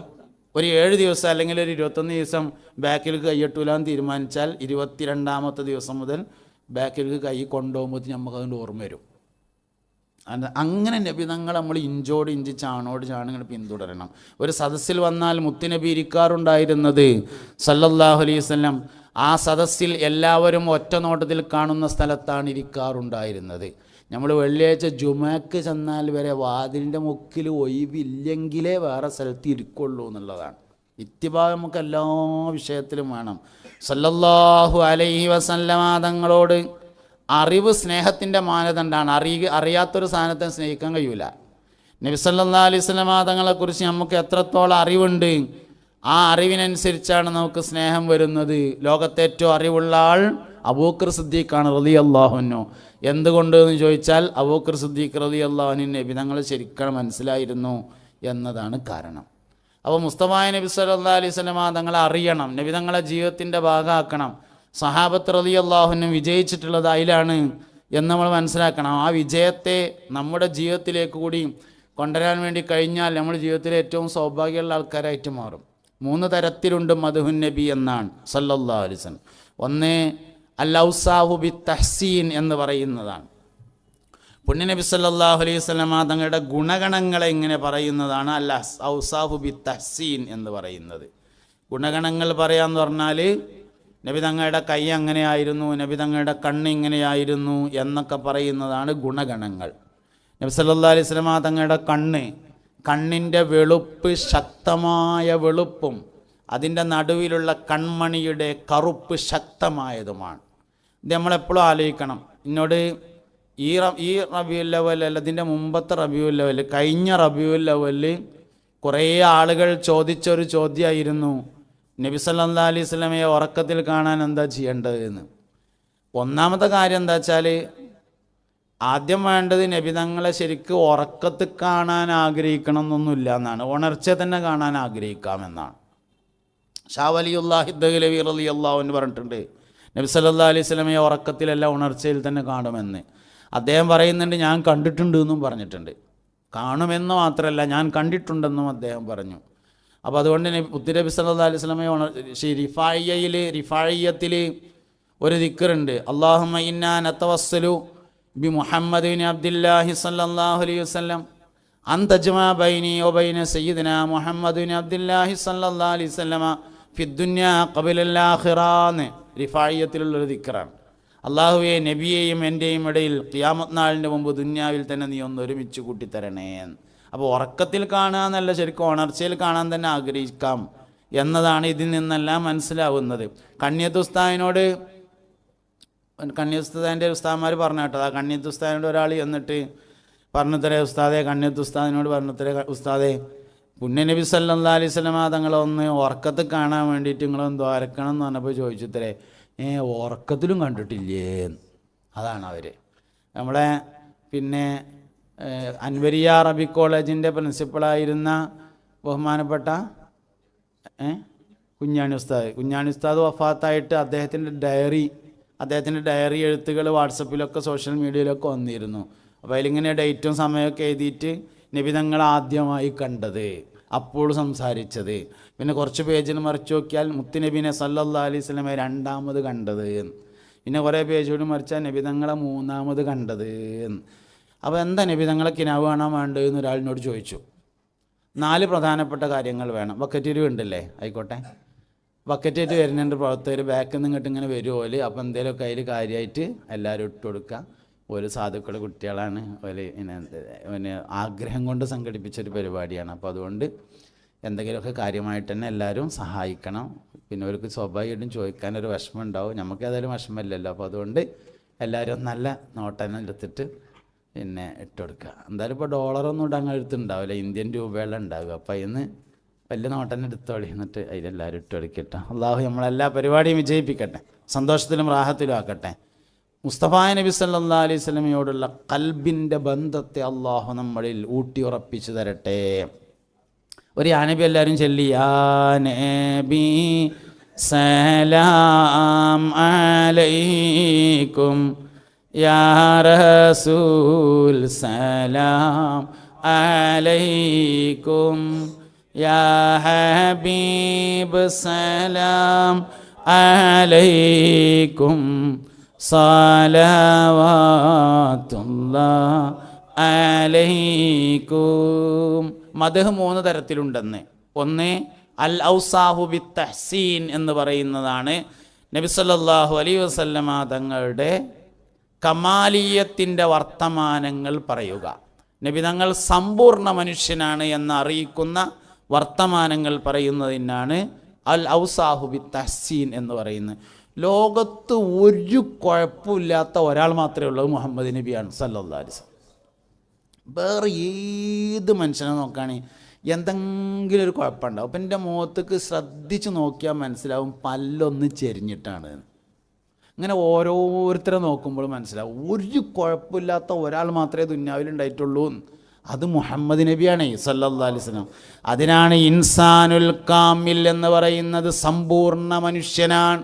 ഒരു 7 ദിവസം അല്ലെങ്കിൽ ഒരു 21 ദിവസം ബാക്കിലേക്ക് കൈയ്യട്ടൂലാന്ന് തീരുമാനിച്ചാൽ 22ാമത്തെ ദിവസം മുതൽ ബാക്കിലേക്ക് കൈ കൊണ്ടുപോകുമ്പോൾ നമുക്കതിൻ്റെ ഓർമ്മ വരും. അങ്ങനെ നബി തങ്ങൾ നമ്മൾ ഇഞ്ചോട് ഇഞ്ച് ചാണോട് ചാണിങ്ങനെ പിന്തുടരണം. ഒരു സദസ്സിൽ വന്നാൽ മുത്തുനബി ഇരിക്കാറുണ്ടായിരുന്നത് സല്ലല്ലാഹു അലൈഹി വസല്ലം ആ സദസ്സിൽ എല്ലാവരും ഒറ്റ നോട്ടത്തിൽ കാണുന്ന സ്ഥലത്താണ് ഇരിക്കാറുണ്ടായിരുന്നത്. നമ്മൾ വെള്ളിയാഴ്ച ജുമക്ക് ചെന്നാൽ വരെ വാതിലിൻ്റെ മുക്കിൽ ഒഴിവില്ലെങ്കിലേ വേറെ സ്ഥലത്ത് ഇരിക്കുള്ളൂ എന്നുള്ളതാണ്. ഇത്തിബാ നമുക്ക് എല്ലാ വിഷയത്തിലും വേണം. സല്ലല്ലാഹു അലൈഹി വസല്ലമ തങ്ങളോട് അറിവ് സ്നേഹത്തിൻ്റെ മാനദണ്ഡമാണ്. അറിയാത്തൊരു സാധനത്തെ സ്നേഹിക്കാൻ കഴിയൂല. നബി സല്ലല്ലാഹു അലൈഹി വസല്ലമ തങ്ങളെക്കുറിച്ച് നമുക്ക് എത്രത്തോളം അറിവുണ്ട്, ആ അറിവിനനുസരിച്ചാണ് നമുക്ക് സ്നേഹം വരുന്നത്. ലോകത്തെ ഏറ്റവും അറിവുള്ള ആൾ അബൂബക്കർ സിദ്ദീഖാണ് റളിയല്ലാഹു അൻഹു. എന്തുകൊണ്ട് എന്ന് ചോദിച്ചാൽ അബൂബക്കർ സിദ്ദീഖ് റളിയല്ലാഹു അൻഹു നബി തങ്ങൾ ശരിക്കും മനസ്സിലായിരുന്നു എന്നതാണ് കാരണം. അപ്പോൾ മുസ്തഫ നബി സല്ലല്ലാഹു അലൈഹി വസല്ലമ തങ്ങളെ അറിയണം, നബി തങ്ങളെ ജീവിതത്തിൻ്റെ ഭാഗമാക്കണം. സഹാബത്ത് റളിയല്ലാഹു അൻഹു വിജയിച്ചിട്ടുള്ളത് അതിലാണ് എന്ന് നമ്മൾ മനസ്സിലാക്കണം. ആ വിജയത്തെ നമ്മുടെ ജീവിതത്തിലേക്ക് കൂടി കൊണ്ടുവരാൻ വേണ്ടി കഴിഞ്ഞാൽ നമ്മൾ ജീവിതത്തിലെ ഏറ്റവും സൗഭാഗ്യമുള്ള ആൾക്കാരായിട്ട് മാറും. 3 തരത്തിലുണ്ട് മദ്ഹുൻ നബി എന്നാണ് സല്ലല്ലാഹു അലൈഹി വസല്ലം. ഒന്ന് അൽ-ഔസാഫു ബിത്തഹ്സീൻ എന്ന് പറയുന്നതാണ്. പുണ്യനബി സല്ലല്ലാഹു അലൈഹി വസല്ലം തങ്ങളുടെ ഗുണഗണങ്ങളെ ഇങ്ങനെ പറയുന്നതാണ് അൽ-ഔസാഫു ബിത്തഹ്സീൻ എന്ന് പറയുന്നത്. ഗുണഗണങ്ങൾ പറയാന്ന് പറഞ്ഞാൽ നബി തങ്ങളുടെ കൈ അങ്ങനെയായിരുന്നു, നബി തങ്ങളുടെ കണ്ണ് ഇങ്ങനെയായിരുന്നു എന്നൊക്കെ പറയുന്നതാണ് ഗുണഗണങ്ങൾ. നബി സല്ലല്ലാഹു അലൈഹി വസല്ലം തങ്ങളുടെ കണ്ണിൻ്റെ വെളുപ്പ് ശക്തമായ വെളുപ്പും അതിൻ്റെ നടുവിലുള്ള കൺമണിയുടെ കറുപ്പ് ശക്തമായതുമാണ്. ഇത് നമ്മളെപ്പോഴും ആലോചിക്കണം. എന്നോട് ഈ റബീഉൽ അവ്വൽ അല്ല, ഇതിൻ്റെ മുമ്പത്തെ റബീഉൽ അവ്വൽ, കഴിഞ്ഞ റബീഉൽ അവ്വലിൽ കുറേ ആളുകൾ ചോദിച്ചൊരു ചോദ്യമായിരുന്നു, നബി സല്ലല്ലാഹു അലൈഹി വസല്ലമയെ ഉറക്കത്തിൽ കാണാൻ എന്താ ചെയ്യേണ്ടത് എന്ന്. ഒന്നാമത്തെ കാര്യം എന്താ വെച്ചാൽ, ആദ്യം വേണ്ടത് നബി തങ്ങളെ ശരിക്കും ഉറക്കത്തിൽ കാണാൻ ആഗ്രഹിക്കണം എന്നൊന്നുമില്ല എന്നാണ്, ഉണർച്ച തന്നെ കാണാൻ ആഗ്രഹിക്കാമെന്നാണ്. ഷാ വലിയുല്ലാഹി ദഹ്ലവി റളിയല്ലാഹു അൻഹു പറഞ്ഞിട്ടുണ്ട്, നബി സല്ലല്ലാഹു അലൈഹി വസല്ലമയെ ഉറക്കത്തിലല്ല ഉണർച്ചയിൽ തന്നെ കാണുമെന്ന്. അദ്ദേഹം പറയുന്നുണ്ട്, ഞാൻ കണ്ടിട്ടുണ്ട് എന്നും പറഞ്ഞിട്ടുണ്ട്. കാണുമെന്ന് മാത്രമല്ല, ഞാൻ കണ്ടിട്ടുണ്ടെന്നും അദ്ദേഹം പറഞ്ഞു. അപ്പോൾ അതുകൊണ്ട് മുത്തുനബി സല്ലല്ലാഹു അലൈഹി വസല്ലമയെ റിഫായിയത്തിൽ ഒരു ദിക്റുണ്ട്, അല്ലാഹുമ്മ ഇന്നാ നതവസ്സലു ബി മുഹമ്മദിൻ അബ്ദില്ലാഹി സല്ലല്ലാഹു അലൈഹി വസല്ലം അൻ തജ്മാ ബൈനി വബൈന സയ്യിദിനാ മുഹമ്മദിൻ അബ്ദില്ലാഹി സല്ലല്ലാഹു അലൈഹി വസല്ലമ ഫിദ്ദുന്യാ ഖബലൽ ആഖിറാന്ന് റിഫായിയത്തിലുള്ളൊരു ദിക്റാണ്. അള്ളാഹുവെ, നബിയെയും എൻ്റെയും ഇടയിൽ ഖിയാമത്ത് നാളിൻ്റെ മുമ്പ് ദുന്യാവിൽ തന്നെ നീ ഒന്ന് ഒരുമിച്ച് കൂട്ടിത്തരണേ. അപ്പോൾ ഉറക്കത്തിൽ കാണുക എന്നല്ല, ശരിക്കും ഉണർച്ചയിൽ കാണാൻ തന്നെ ആഗ്രഹിക്കാം എന്നതാണ് ഇതിൽ നിന്നെല്ലാം മനസ്സിലാവുന്നത്. കണ്യത്തുസ്താദിൻ്റെ ഉസ്താദ്മാർ പറഞ്ഞു കേട്ടോ, ആ കണ്യത്തുസ്താദിനോട് ഒരാൾ എന്നിട്ട് പറഞ്ഞുതരേ ഉസ്താദെ, കണ്യത്തുസ്താദിനോട് പറഞ്ഞുതരേ ഉസ്താദെ, പുണ്യനബി സല്ലല്ലാഹു അലൈഹി വസല്ലം തങ്ങളൊന്ന് ഉറക്കത്തിൽ കാണാൻ വേണ്ടിയിട്ട് നിങ്ങളൊന്ന് ദ്വാരക്കണം എന്ന് പറഞ്ഞപ്പോൾ ചോദിച്ചുത്തരേ, ഉറക്കത്തിലും കണ്ടിട്ടില്ലേ? അതാണ് അവർ. നമ്മളെ പിന്നെ അൻവരിയ അറബിക് കോളേജിൻ്റെ പ്രിൻസിപ്പളായിരുന്ന ബഹുമാനപ്പെട്ട കുഞ്ഞാണി ഉസ്താദ് വഫാത്തായിട്ട് അദ്ദേഹത്തിൻ്റെ ഡയറി എഴുത്തുകൾ വാട്സപ്പിലൊക്കെ സോഷ്യൽ മീഡിയയിലൊക്കെ വന്നിരുന്നു. അപ്പോൾ അതിലിങ്ങനെ ഡേറ്റും സമയമൊക്കെ എഴുതിയിട്ട് നബി തങ്ങൾ ആദ്യമായി കണ്ടത്, അപ്പോൾ സംസാരിച്ചത്, പിന്നെ കുറച്ച് പേജിൽ മറിച്ച് നോക്കിയാൽ മുത്തുനബിനെ സല്ലല്ലാഹു അലൈഹി വസല്ലമയെ 2ാമത് കണ്ടത്, പിന്നെ കുറേ പേജ് കൂടി മറിച്ചാൽ നബി തങ്ങളെ 3ാമത് കണ്ടത്. അപ്പോൾ എന്താ നബി തങ്ങളെ കിനാവ് കാണാൻ വേണ്ടത് എന്ന് ഒരാളിനോട് ചോദിച്ചു. 4 പ്രധാനപ്പെട്ട കാര്യങ്ങൾ വേണം. ബക്കറ്റ് ഉണ്ടല്ലേ, ആയിക്കോട്ടെ, ബക്കറ്റായിട്ട് വരുന്നുണ്ട് പ്രവർത്തകർ, ബാക്കിൽ നിന്ന് ഇങ്ങോട്ട് ഇങ്ങനെ വരുമോല്. അപ്പോൾ എന്തെങ്കിലുമൊക്കെ അതിൽ കാര്യമായിട്ട് എല്ലാവരും ഇട്ട് കൊടുക്കുക. ഒരു സാധുക്കളുടെ കുട്ടികളാണ്, ഒരു പിന്നെ ആഗ്രഹം കൊണ്ട് സംഘടിപ്പിച്ചൊരു പരിപാടിയാണ്. അപ്പോൾ അതുകൊണ്ട് എന്തെങ്കിലുമൊക്കെ കാര്യമായിട്ട് തന്നെ എല്ലാവരും സഹായിക്കണം. പിന്നെ അവർക്ക് സ്വാഭാവികമായിട്ടും ചോദിക്കാനൊരു വിഷമം ഉണ്ടാവും. നമുക്ക് ഏതായാലും വിഷമമില്ലല്ലോ. അപ്പോൾ അതുകൊണ്ട് എല്ലാവരും നല്ല നോട്ടന്നെ എടുത്തിട്ട് പിന്നെ ഇട്ടുകൊടുക്കുക. എന്തായാലും ഇപ്പോൾ ഡോളറൊന്നും ഇടാൻ എടുത്തുണ്ടാവില്ല, ഇന്ത്യൻ രൂപയുള്ള ഉണ്ടാവുക. അപ്പോൾ അതിന് വലിയ നോട്ടന്നെ എടുത്തോളി, എന്നിട്ട് അതിലെല്ലാവരും ഇട്ടുകൊടുക്കട്ടെ. അള്ളാഹു നമ്മളെല്ലാ പരിപാടിയും വിജയിപ്പിക്കട്ടെ, സന്തോഷത്തിലും റാഹത്തിലും ആക്കട്ടെ. മുസ്തഫ നബി സല്ലല്ലാഹു അലൈഹി വസല്ലമയോടുള്ള ഖൽബിൻ്റെ ബന്ധത്തെ അള്ളാഹു നമ്മളിൽ ഊട്ടി ഉറപ്പിച്ചു തരട്ടെ. ഒരു യാ നബി എല്ലാവരും ചൊല്ലി, യാ നബി സലാം അലൈക്കും, യാ റസൂൽ സലാം അലൈക്കും, യാ ഹബീബ് സലാം അലൈക്കും, സലവാത്തുല്ലാഹ് അലൈക്കും. മദ്ഹ് 3 തരത്തിലുണ്ടെന്ന്. ഒന്ന് അൽ ഔസാഹു ബി തഹ്സീൻ എന്ന് പറയുന്നതാണ് നബി സല്ലല്ലാഹു അലൈഹി വസല്ലമ തങ്ങളുടെ കമാലിയത്തിൻ്റെ വർത്തമാനങ്ങൾ പറയുക. നബി തങ്ങൾ സമ്പൂർണ്ണ മനുഷ്യനാണ് എന്ന് അറിയിക്കുന്ന വർത്തമാനങ്ങൾ പറയുന്നതിനാണ് അൽ ഔസാഹു ബി തഹ്സീൻ എന്ന് പറയുന്നത്. ലോകത്ത് ഒരു കുഴപ്പമില്ലാത്ത ഒരാൾ മാത്രമേ ഉള്ളൂ, മുഹമ്മദ് നബിയാണ് സല്ലല്ലാഹു അലൈഹി വസല്ലം. വേറെ ഏത് മനുഷ്യനെ നോക്കുകയാണെങ്കിൽ എന്തെങ്കിലും ഒരു കുഴപ്പമുണ്ടാവും. അപ്പം എൻ്റെ മുഖത്തേക്ക് ശ്രദ്ധിച്ച് നോക്കിയാൽ മനസ്സിലാവും പല്ലൊന്ന് ചെരിഞ്ഞിട്ടാണ്. ഇങ്ങനെ ഓരോരുത്തരെ നോക്കുമ്പോൾ മനസ്സിലാവും ഒരു കുഴപ്പമില്ലാത്ത ഒരാൾ മാത്രമേ ദുന്യാവിലുണ്ടായിട്ടുള്ളൂ, അത് മുഹമ്മദ് നബിയാണ് സല്ലല്ലാഹു അലൈഹി വസല്ലം. അതിനാണ് ഇൻസാനുൽ കാമിൽ എന്ന് പറയുന്നത്, സമ്പൂർണ്ണ മനുഷ്യനാണ്.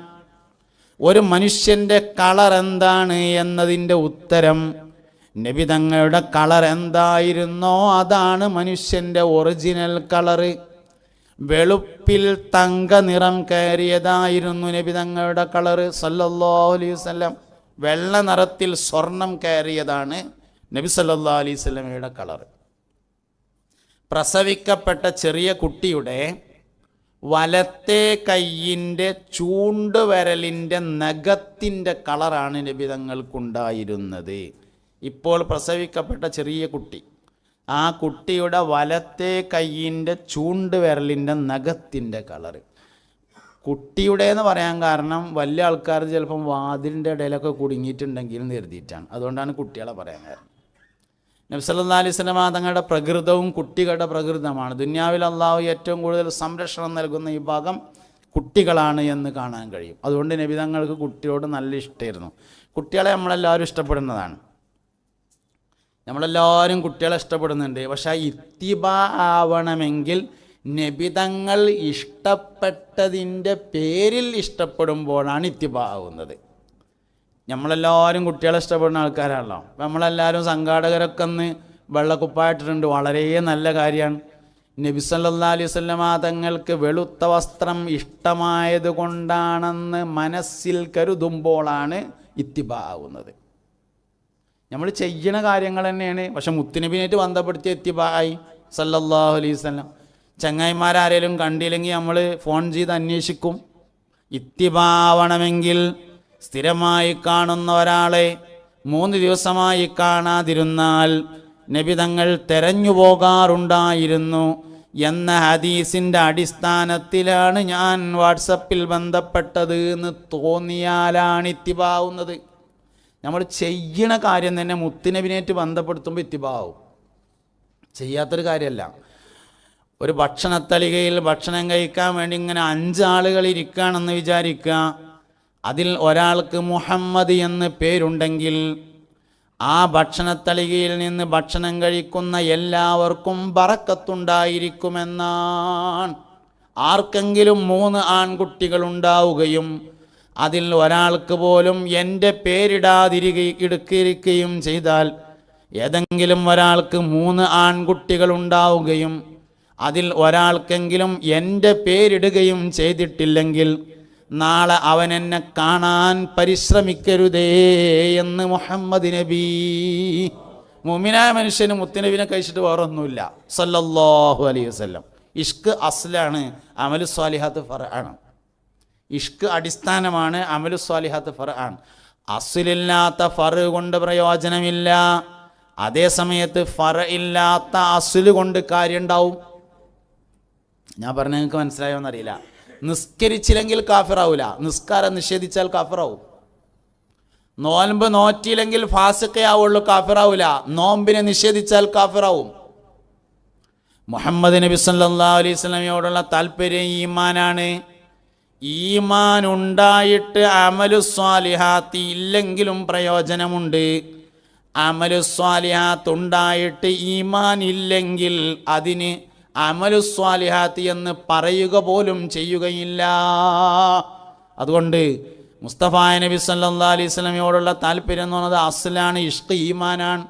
ഒരു മനുഷ്യൻ്റെ കളർ എന്താണ് എന്നതിൻ്റെ ഉത്തരം നബി തങ്ങളുടെ കളർ എന്തായിരുന്നോ അതാണ് മനുഷ്യൻ്റെ ഒറിജിനൽ കളറ്. വെളുപ്പിൽ തങ്ക നിറം കയറിയതായിരുന്നു നബി തങ്ങളുടെ കളറ് സല്ലല്ലാഹു അലൈഹി വസല്ലം. വെള്ള നിറത്തിൽ സ്വർണം കയറിയതാണ് നബി സല്ലല്ലാഹു അലൈഹി വസല്ലമയുടെ കളറ്. പ്രസവിക്കപ്പെട്ട ചെറിയ കുട്ടിയുടെ വലത്തെ കൈയിൻ്റെ ചൂണ്ടുവിരലിൻ്റെ നഖത്തിൻ്റെ കളറാണ് നബി തങ്ങൾക്കുണ്ടായിരുന്നത്. ഇപ്പോൾ പ്രസവിക്കപ്പെട്ട ചെറിയ കുട്ടി, ആ കുട്ടിയുടെ വലത്തെ കൈയിൻ്റെ ചൂണ്ടുവിരലിൻ്റെ നഖത്തിൻ്റെ കളറ്. കുട്ടിയുടെ എന്ന് പറയാൻ കാരണം വലിയ ആൾക്കാർ ചിലപ്പം വാതിലിൻ്റെ ഇടയിലൊക്കെ കുടുങ്ങിയിട്ടുണ്ടെങ്കിൽ കരുതിയിട്ടാണ്. അതുകൊണ്ടാണ് കുട്ടികളെ പറയാൻ കാരണം. നബി സല്ലല്ലാഹു അലൈഹി വസല്ലം തങ്ങളുടെ പ്രകൃതവും കുട്ടികളുടെ പ്രകൃതമാണ്. ദുനിയാവിൽ അള്ളാഹു ഏറ്റവും കൂടുതൽ സംരക്ഷണം നൽകുന്ന ഈ ഭാഗം കുട്ടികളാണ് എന്ന് കാണാൻ കഴിയും. അതുകൊണ്ട് നബി തങ്ങൾക്ക് കുട്ടിയോട് നല്ല ഇഷ്ടമായിരുന്നു. കുട്ടികളെ നമ്മളെല്ലാവരും ഇഷ്ടപ്പെടുന്നതാണ്, നമ്മളെല്ലാവരും കുട്ടികളെ ഇഷ്ടപ്പെടുന്നുണ്ട്. പക്ഷേ ഇത്തിബാ ആവണമെങ്കിൽ നബിതങ്ങൾ ഇഷ്ടപ്പെട്ടതിൻ്റെ പേരിൽ ഇഷ്ടപ്പെടുമ്പോഴാണ് ഇത്തിബാ ആവുന്നത്. നമ്മളെല്ലാവരും കുട്ടികളെ ഇഷ്ടപ്പെടുന്ന ആൾക്കാരാണല്ലോ. അപ്പം നമ്മളെല്ലാവരും സംഘാടകരൊക്കെ ഒന്ന് വെള്ളക്കുപ്പായിട്ടിട്ടുണ്ട്, വളരെ നല്ല കാര്യമാണ്. നബി സല്ലല്ലാഹു അലൈഹി വസല്ലമ തങ്ങൾക്ക് വെളുത്ത വസ്ത്രം ഇഷ്ടമായത് കൊണ്ടാണെന്ന് മനസ്സിൽ കരുതുമ്പോഴാണ് ഇത്തിബാ ആവുന്നത്. നമ്മൾ ചെയ്യണ കാര്യങ്ങൾ തന്നെയാണ്, പക്ഷെ മുത്തുനബിനായിട്ട് ബന്ധപ്പെടുത്തിയ ഇത്തിബായി സല്ലല്ലാഹു അലൈഹി വസല്ലം. ചങ്ങായിമാരാരേലും കണ്ടില്ലെങ്കിൽ നമ്മൾ ഫോൺ ചെയ്ത് അന്വേഷിക്കും. ഇത്തിബാവണമെങ്കിൽ സ്ഥിരമായി കാണുന്ന ഒരാളെ 3 ദിവസമായി കാണാതിരുന്നാൽ നബി തങ്ങൾ തെരഞ്ഞു പോകാറുണ്ടായിരുന്നു എന്ന ഹദീസിൻ്റെ അടിസ്ഥാനത്തിലാണ് ഞാൻ വാട്സപ്പിൽ ബന്ധപ്പെട്ടത് എന്ന് തോന്നിയാലാണ് ഇത്തിബാവുന്നത്. നമ്മൾ ചെയ്യണ കാര്യം തന്നെ മുത്തുനബിനായിട്ട് ബന്ധപ്പെടുത്തുമ്പോൾ ഇത്തിബാവും, ചെയ്യാത്തൊരു കാര്യമല്ല. ഒരു ഭക്ഷണത്തളികയിൽ ഭക്ഷണം കഴിക്കാൻ വേണ്ടി ഇങ്ങനെ 5 ആളുകൾ ഇരിക്കുകയാണെന്ന് വിചാരിക്കുക. അതിൽ ഒരാൾക്ക് മുഹമ്മദ് എന്ന് പേരുണ്ടെങ്കിൽ ആ ഭക്ഷണത്തളികയിൽ നിന്ന് ഭക്ഷണം കഴിക്കുന്ന എല്ലാവർക്കും ബറക്കത്തുണ്ടായിരിക്കുമെന്നാണ്. ആർക്കെങ്കിലും 3 ആൺകുട്ടികളുണ്ടാവുകയും അതിൽ ഒരാൾക്ക് പോലും എൻ്റെ പേരിടാതിരിക്കുകയും ചെയ്താൽ, ഏതെങ്കിലും ഒരാൾക്ക് 3 ആൺകുട്ടികളുണ്ടാവുകയും അതിൽ ഒരാൾക്കെങ്കിലും എൻ്റെ പേരിടുകയും ചെയ്തിട്ടില്ലെങ്കിൽ നാളെ അവൻ എന്നെ കാണാൻ പരിശ്രമിക്കരുതേ എന്ന് മുഹമ്മദ് നബി. മുഅ്മിനായ മനുഷ്യന് മുത്തുനബിനെ കഴിച്ചിട്ട് വേറൊന്നുമില്ല സല്ലല്ലാഹു അലൈഹി വസല്ലം. ഇഷ്ക് അസ്ലാണ്, അമലു സ്വാലിഹാത്ത് ഫർആണ്. ഇഷ്ക് അടിസ്ഥാനമാണ്, അമലു സ്വാലിഹാത്ത് ഫർആണ്. അസ്ലില്ലാത്ത ഫർ കൊണ്ട് പ്രയോജനമില്ല, അതേ സമയത്ത് ഫർ ഇല്ലാത്ത അസ്ല് കൊണ്ട് കാര്യം ഉണ്ടാവും. ഞാൻ പറഞ്ഞ നിങ്ങൾക്ക് മനസ്സിലായോന്നറിയില്ല. നിസ്കരിച്ചില്ലെങ്കിൽ കാഫിറാവൂല, നിസ്കാരം നിഷേധിച്ചാൽ കാഫിറാവും. നോൻപ് നോറ്റിയില്ലെങ്കിൽ ഫാസിഖേ ആവുള്ളൂ, കാഫിറാവൂല. നോമ്പിനെ നിഷേധിച്ചാൽ കാഫിറാവും. മുഹമ്മദ് നബി സല്ലല്ലാഹു അലൈഹി വസല്ലമയോടുള്ള താല്പര്യം ഈമാനാണ്. ഈമാൻ ഉണ്ടായിട്ട് അമലു സ്വാലിഹാത്ത് ഇല്ലെങ്കിലും പ്രയോജനമുണ്ട്. അമലു സ്വാലിഹാത്ത് ഉണ്ടായിട്ട് ഈമാൻ ഇല്ലെങ്കിൽ അതിന് അമലു സ്വാലിഹാത്ത് എന്ന് പറയുക പോലും ചെയ്യുകയില്ല. അതുകൊണ്ട് മുസ്തഫ നബി സല്ലല്ലാഹു അലൈഹി വസല്ലമയോടുള്ള താല്പര്യം എന്ന് പറയുന്നത് അസ്ലാണ്, ഇഷ്ക് ഈമാനാണ്.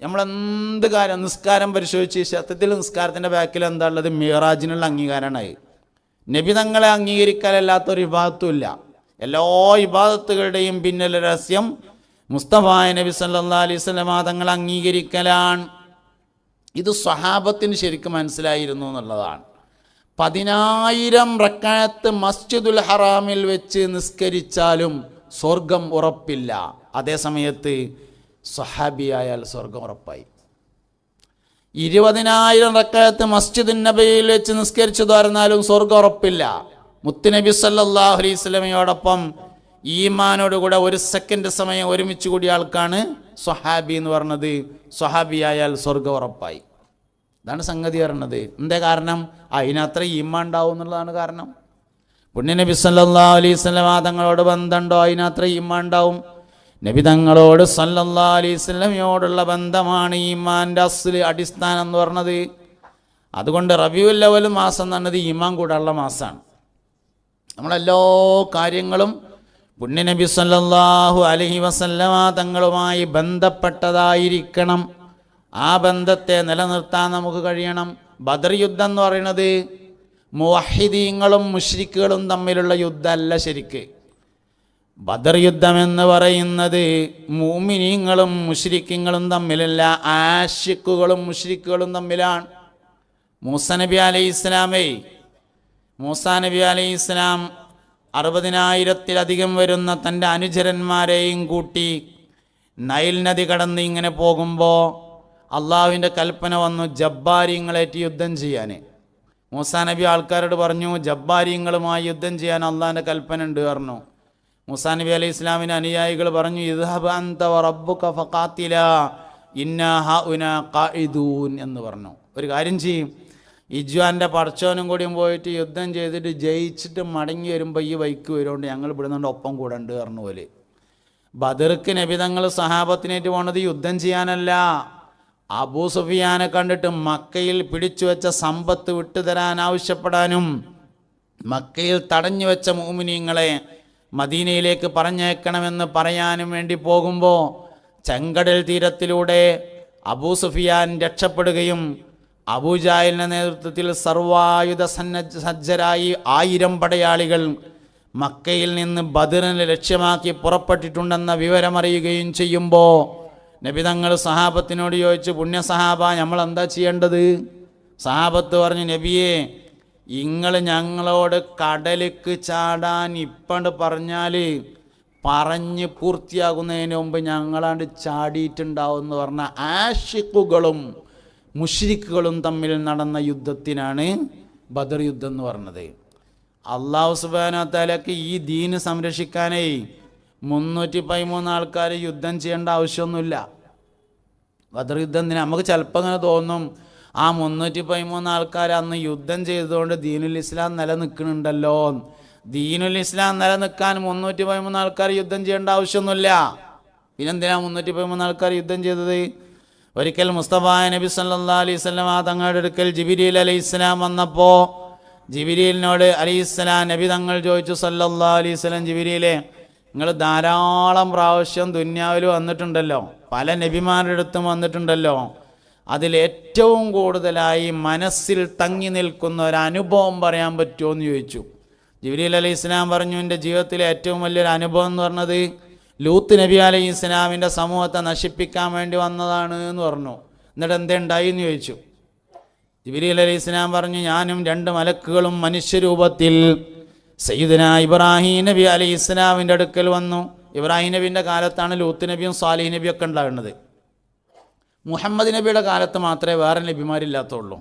നമ്മളെന്ത് കാര്യം, നിസ്കാരം പരിശോധിച്ച് സത്യത്തിൽ നിസ്കാരത്തിൻ്റെ ബാക്കിൽ എന്താ ഉള്ളത്? മിഅ്റാജിനുള്ള അംഗീകാരമാണ്. നബി തങ്ങളെ അംഗീകരിക്കാനല്ലാത്തൊരു ഇബാദത്തുമില്ല. എല്ലാ ഇബാദത്തുകളുടെയും പിന്നിലെ രഹസ്യം മുസ്തഫ നബി സല്ലല്ലാഹു അലൈഹി വസല്ലമ തങ്ങളെ അംഗീകരിക്കലാണ്. ഇത് സ്വഹാബത്തിന് ശരിക്കും മനസ്സിലായിരുന്നു എന്നുള്ളതാണ്. 10,000 റക്അത്ത് മസ്ജിദുൽ ഹറാമിൽ വെച്ച് നിസ്കരിച്ചാലും സ്വർഗം ഉറപ്പില്ല. അതേ സമയത്ത് സ്വഹാബിയായാൽ സ്വർഗം ഉറപ്പായി. 20,000 റക്അത്ത് മസ്ജിദുൻ നബിയിൽ വെച്ച് നിസ്കരിച്ചു തുറന്നാലും സ്വർഗം ഉറപ്പില്ല. മുത്തുനബി സല്ലല്ലാഹു അലൈഹി വസല്ലമയോടൊപ്പം ഈമാനോടുകൂടെ 1 സെക്കൻഡ് സമയം ഒരുമിച്ച് കൂടിയ ആൾക്കാണ് സ്വഹാബി എന്ന് പറഞ്ഞത്. സ്വഹാബിയായാൽ സ്വർഗം ഉറപ്പായി. ഇതാണ് സംഗതി പറയുന്നത്. എന്താ കാരണം? അതിനത്ര ഈമാൻ ഉണ്ടാവും എന്നുള്ളതാണ് കാരണം. പുണ്യനബി സല്ലല്ലാഹു അലൈഹി വസല്ലമ തങ്ങളോട് ബന്ധമുണ്ടോ? അതിനത്ര ഈമാൻ ഉണ്ടാവും. നബി തങ്ങളോട് സല്ലല്ലാഹു അലൈഹി വസല്ലമയോടുള്ള ബന്ധമാണ് ഈമാൻ്റെ അസ്ല്, അടിസ്ഥാനം എന്ന് പറഞ്ഞത്. അതുകൊണ്ട് റബീഉൽ അവ്വൽ മാസം എന്ന് പറഞ്ഞത് ഈമാൻ കൂടാനുള്ള മാസമാണ്. നമ്മളെല്ലാ കാര്യങ്ങളും പുണ്യനബി സല്ലല്ലാഹു അലൈഹി വസല്ലമ തങ്ങളുമായി ബന്ധപ്പെട്ടതായിരിക്കണം. ആ ബന്ധത്തെ നിലനിർത്താൻ നമുക്ക് കഴിയണം. ബദർ യുദ്ധം എന്ന് പറയുന്നത് മുവഹിദീങ്ങളും മുശ്രിക്കുകളും തമ്മിലുള്ള യുദ്ധമല്ല. ശരിക്ക് ബദർ യുദ്ധം എന്ന് പറയുന്നത് മുഅ്മിനീങ്ങളും മുശ്രിക്കുകളും തമ്മിലല്ല, ആശിക്കുകളും മുശ്രിക്കുകളും തമ്മിലാണ്. മൂസാ നബി അലൈഹിസ്സലാം 60,000-ത്തിലധികം വരുന്ന തൻ്റെ അനുചരന്മാരെയും കൂട്ടി നൈൽ നദി കടന്ന് ഇങ്ങനെ പോകുമ്പോൾ അള്ളാഹുവിൻ്റെ കൽപ്പന വന്നു ജബ്ബാരിങ്ങളേറ്റ് യുദ്ധം ചെയ്യാൻ. മൂസാ നബി ആൾക്കാരോട് പറഞ്ഞു, ജബ്ബാരിങ്ങളുമായി യുദ്ധം ചെയ്യാൻ അള്ളാഹിൻ്റെ കൽപ്പന ഉണ്ട് പറഞ്ഞു. മൂസാ നബി അലൈഹി ഇസ്ലാമിൻ്റെ അനുയായികൾ പറഞ്ഞു, ഇദ്ഹബ് അൻത വറബ്ബുക ഫഖാതിലാ ഇന്നാ ഹഉനാ ഖാഇദൂൻ എന്ന് പറഞ്ഞു. ഒരു കാര്യം ചെയ്യും, ഇജ്വാൻ്റെ പടച്ചോനും കൂടിയും പോയിട്ട് യുദ്ധം ചെയ്തിട്ട് ജയിച്ചിട്ട് മടങ്ങി വരുമ്പോൾ ഈ വൈക്ക് വരുകൊണ്ട് ഞങ്ങൾ ഇവിടെ നിന്ന് ഒപ്പം കൂടെ ഉണ്ട് പറഞ്ഞു പോലെ. ബദർക്ക് നബി തങ്ങൾ സഹാബത്തിനേറ്റ് പോണത് യുദ്ധം ചെയ്യാനല്ല, അബൂ സുഫിയാനെ കണ്ടിട്ട് മക്കയിൽ പിടിച്ചു വെച്ച സമ്പത്ത് വിട്ടുതരാൻ ആവശ്യപ്പെടാനും മക്കയിൽ തടഞ്ഞു വെച്ച മുഅ്മിനീങ്ങളെ മദീനയിലേക്ക് പറഞ്ഞേക്കണമെന്ന് പറയാനും വേണ്ടി പോകുമ്പോൾ ചെങ്കടൽ തീരത്തിലൂടെ അബൂ സുഫിയാൻ രക്ഷപ്പെടുകയും അബൂജാഹിലിൻ്റെ നേതൃത്വത്തിൽ സർവായുധ സജ്ജരായി 1000 പടയാളികൾ മക്കയിൽ നിന്ന് ബദറിനെ ലക്ഷ്യമാക്കി പുറപ്പെട്ടിട്ടുണ്ടെന്ന വിവരമറിയുകയും ചെയ്യുമ്പോൾ നബി തങ്ങൾ സഹാബത്തിനോട് ചോദിച്ചു, പുണ്യ സഹാബ നമ്മൾ എന്താ ചെയ്യേണ്ടത്? സഹാബത്ത് പറഞ്ഞു, നബിയെ നിങ്ങൾ ഞങ്ങളോട് കടലിക്ക് ചാടാൻ ഇപ്പണ്ട് പറഞ്ഞാൽ പറഞ്ഞ് പൂർത്തിയാകുന്നതിന് മുമ്പ് ഞങ്ങളാണ്ട് ചാടിയിട്ടുണ്ടാവും എന്ന് പറഞ്ഞ ആശിക്കുകളും മുശ്രിക്കുകളും തമ്മിൽ നടന്ന യുദ്ധത്തിനാണ് ബദർ യുദ്ധം എന്ന് പറഞ്ഞത്. അല്ലാഹു സുബ്ഹാനഹു വ തആലക്ക് ഈ ദീന് സംരക്ഷിക്കാനേ 313 ആൾക്കാർ യുദ്ധം ചെയ്യേണ്ട ആവശ്യമൊന്നുമില്ല. ബദർ യുദ്ധത്തിന് നമുക്ക് ചിലപ്പോൾ അങ്ങനെ തോന്നും, ആ 313 ആൾക്കാർ അന്ന് യുദ്ധം ചെയ്തതുകൊണ്ട് ദീനുൽ ഇസ്ലാം നിലനിൽക്കുന്നുണ്ടല്ലോ. ദീനുൽ ഇസ്ലാം നിലനിൽക്കാൻ 313 ആൾക്കാർ യുദ്ധം ചെയ്യേണ്ട ആവശ്യമൊന്നുമില്ല. പിന്നെന്തിനാ 313 ആൾക്കാർ യുദ്ധം ചെയ്തത്? ഒരിക്കൽ മുസ്തഫ നബി സല്ലല്ലാഹു അലൈഹി വസല്ലം തങ്ങളുടെ അടുക്കൽ ജിബ്രീൽ അലൈഹിസ്സലാം വന്നപ്പോൾ ജിബ്രീലിനോട് അലൈഹിസ്സലാം നബി തങ്ങൾ ചോദിച്ചു, സല്ലല്ലാഹു അലൈഹി വസല്ലം, ജിബ്രീലേ നിങ്ങൾ ധാരാളം പ്രാവശ്യം ദുന്യാവിൽ വന്നിട്ടുണ്ടല്ലോ, പല നബിമാരുടെ അടുത്തും വന്നിട്ടുണ്ടല്ലോ, അതിലേറ്റവും കൂടുതലായി മനസ്സിൽ തങ്ങി നിൽക്കുന്ന ഒരനുഭവം പറയാൻ പറ്റുമോ എന്ന് ചോദിച്ചു. ജിബ്രീൽ അലൈഹി ഇസ്ലാം പറഞ്ഞു, എൻ്റെ ജീവിതത്തിലെ ഏറ്റവും വലിയൊരു അനുഭവം എന്ന് പറഞ്ഞത് ലൂത്ത് നബി അലൈഹി ഇസ്ലാമിൻ്റെ സമൂഹത്തെ നശിപ്പിക്കാൻ വേണ്ടി വന്നതാണ് എന്ന് പറഞ്ഞു. എന്നിട്ട് എന്തുണ്ടായി എന്ന് ചോദിച്ചു. ജിബ്രീൽ അലൈഹി ഇസ്ലാം പറഞ്ഞു, ഞാനും 2 മലക്കുകളും മനുഷ്യരൂപത്തിൽ സയ്യിദുനാ ഇബ്രാഹിം നബി അലൈഹി ഇസ്ലാമിൻ്റെ അടുക്കൽ വന്നു. ഇബ്രാഹിം നബിൻ്റെ കാലത്താണ് ലൂത്ത് നബിയും സാലിഹ് നബിയൊക്കെ ഉണ്ടാകുന്നത്. മുഹമ്മദ് നബിയുടെ കാലത്ത് മാത്രമേ വേറെ നബിമാരില്ലാത്തുള്ളൂ.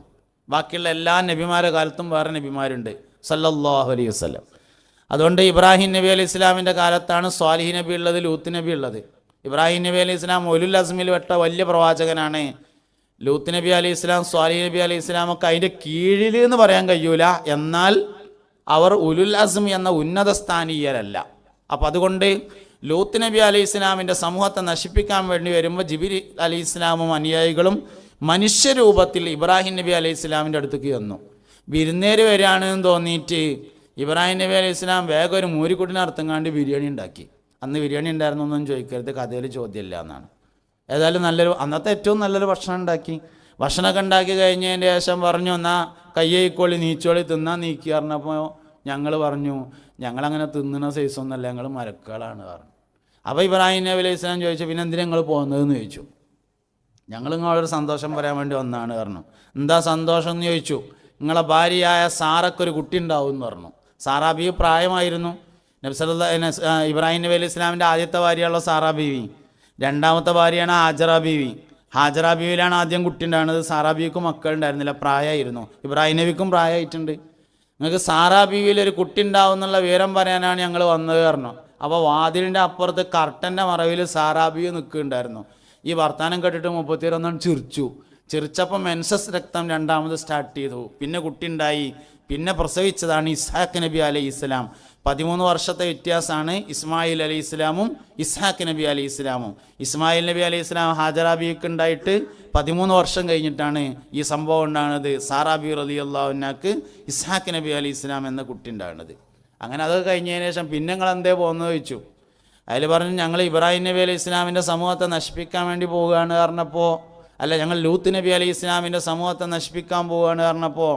ബാക്കിയുള്ള എല്ലാ നബിമാരുടെ കാലത്തും വേറെ നബിമാരുണ്ട് സല്ലല്ലാഹു അലൈഹി വസല്ലം. അതുകൊണ്ട് ഇബ്രാഹിം നബി അലൈഹി ഇസ്ലാമിൻ്റെ കാലത്താണ് സ്വാലിഹ് നബി ഉള്ളത്, ലൂത്ത് നബി ഉള്ളത്. ഇബ്രാഹിം നബി അലൈഹി ഇസ്ലാം ഉലുൽ അസ്മിൽ പെട്ട വലിയ പ്രവാചകനാണ്. ലൂത്ത് നബി അലൈഹി ഇസ്ലാം, സ്വാലിഹ് നബി അലൈഹി ഇസ്ലാമൊക്കെ അതിൻ്റെ കീഴിൽ എന്ന് പറയാൻ കഴിയൂല, എന്നാൽ അവർ ഉലുൽ അസ്ം എന്ന ഉന്നത സ്ഥാനീയരല്ല. അപ്പം അതുകൊണ്ട് ലൂത്ത് നബി അലൈഹി ഇസ്ലാമിൻ്റെ സമൂഹത്തെ നശിപ്പിക്കാൻ വേണ്ടി വരുമ്പോൾ ജിബ്രീൽ അലൈഹി ഇസ്ലാമും അനുയായികളും മനുഷ്യരൂപത്തിൽ ഇബ്രാഹിം നബി അലൈഹി ഇസ്ലാമിൻ്റെ അടുത്തേക്ക് വന്നു. വിരുന്നേര് വരികയാണെന്ന് തോന്നിയിട്ട് ഇബ്രാഹിം നബി അലൈഹി ഇസ്ലാം വേഗം ഒരു മൂരിക്കുട്ടിനെ അർത്ഥങ്ങാണ്ട് ബിരിയാണി ഉണ്ടാക്കി. അന്ന് ബിരിയാണി ഉണ്ടായിരുന്നു എന്നൊന്നും ചോദിക്കരുത്, കഥയിൽ ചോദ്യമില്ല എന്നാണ്. ഏതായാലും അന്നത്തെ ഏറ്റവും നല്ലൊരു ഭക്ഷണം ഉണ്ടാക്കി. ഭക്ഷണമൊക്കെ ഉണ്ടാക്കി കഴിഞ്ഞതിൻ്റെ ശേഷം പറഞ്ഞു, എന്നാൽ കയ്യേക്കോളി നീച്ചോളി തിന്നാൻ നീക്കി പറഞ്ഞപ്പോൾ ഞങ്ങൾ പറഞ്ഞു, ഞങ്ങളങ്ങനെ തിന്നുന്ന സൈസൊന്നുമല്ല, ഞങ്ങൾ മരക്കുകളാണ് പറഞ്ഞു. അപ്പോൾ ഇബ്രാഹിം നബി അലൈഹി ഇസ്ലാം ചോദിച്ചു, പിന്നെ എന്തിനാ നിങ്ങൾ പോകുന്നതെന്ന് ചോദിച്ചു. ഞങ്ങൾ നിങ്ങളൊരു സന്തോഷം പറയാൻ വേണ്ടി വന്നതാണ് പറഞ്ഞു. എന്താ സന്തോഷം എന്ന് ചോദിച്ചു. നിങ്ങളെ ഭാര്യയായ സാറക്കൊരു കുട്ടി ഉണ്ടാവും എന്ന് പറഞ്ഞു. സാറാ ബീവി പ്രായമായിരുന്നു. നബി സല്ലല്ലാഹു ഇബ്രാഹിം നബി അലൈഹി ഇസ്ലാമിൻ്റെ ആദ്യത്തെ ഭാര്യയുള്ള സാറാ ബീവി, രണ്ടാമത്തെ ഭാര്യയാണ് ഹാജറ ബീവി. ഹാജറ ബീവിയിലാണ് ആദ്യം കുട്ടി ഉണ്ടാകുന്നത്. സാറാ ബീവിക്കും മക്കളുണ്ടായിരുന്നില്ല, പ്രായമായിരുന്നു. ഇബ്രാഹിം നബിക്കും പ്രായമായിട്ടുണ്ട്. നിങ്ങൾക്ക് സാറാ ബീവിയിലൊരു കുട്ടി ഉണ്ടാവും എന്നുള്ള വിവരം പറയാനാണ് ഞങ്ങൾ വന്നത് പറഞ്ഞു. അപ്പോൾ വാതിലിൻ്റെ അപ്പുറത്ത് കർട്ടൻ്റെ മറവിൽ സാറാ ബീവി നിൽക്കുന്നുണ്ടായിരുന്നു. ഈ വർത്താനം കേട്ടിട്ട് 31 ചിരിച്ചപ്പോൾ മെൻസസ് രക്തം രണ്ടാമത് സ്റ്റാർട്ട് ചെയ്തു. പിന്നെ കുട്ടി ഉണ്ടായി. പിന്നെ പ്രസവിച്ചതാണ് ഇസ്ഹാഖ് നബി അലൈഹി ഇസ്ലാം. 13 വർഷത്തെ വ്യത്യാസമാണ് ഇസ്മായിൽ അലൈഹി ഇസ്ലാമും ഇസ്ഹാഖ് നബി അലൈഹി ഇസ്ലാമും. ഇസ്മായിൽ നബി അലൈഹി ഇസ്ലാം ഹാജറ ബീവിക്ക് ഉണ്ടായിട്ട് 13 വർഷം കഴിഞ്ഞിട്ടാണ് ഈ സംഭവം ഉണ്ടാകുന്നത്. സാറാ ബി റളിയല്ലാഹു അൻഹക്ക് ഇസ്ഹാഖ് നബി അലൈഹി ഇസ്ലാം എന്ന കുട്ടി ഉണ്ടാകുന്നത്. അങ്ങനെ അതൊക്കെ കഴിഞ്ഞതിന് ശേഷം പിന്നെ നിങ്ങൾ എന്തേ പോകുന്നത് ചോദിച്ചു. അതിൽ പറഞ്ഞു, ഞങ്ങൾ ഇബ്രാഹിം നബി അലൈഹി ഇസ്ലാമിൻ്റെ സമൂഹത്തെ നശിപ്പിക്കാൻ വേണ്ടി പോവുകയാണ് പറഞ്ഞപ്പോൾ, അല്ല ഞങ്ങൾ ലൂത്ത് നബി അലൈഹി ഇസ്ലാമിൻ്റെ സമൂഹത്തെ നശിപ്പിക്കാൻ പോവുകയാണ് പറഞ്ഞപ്പോൾ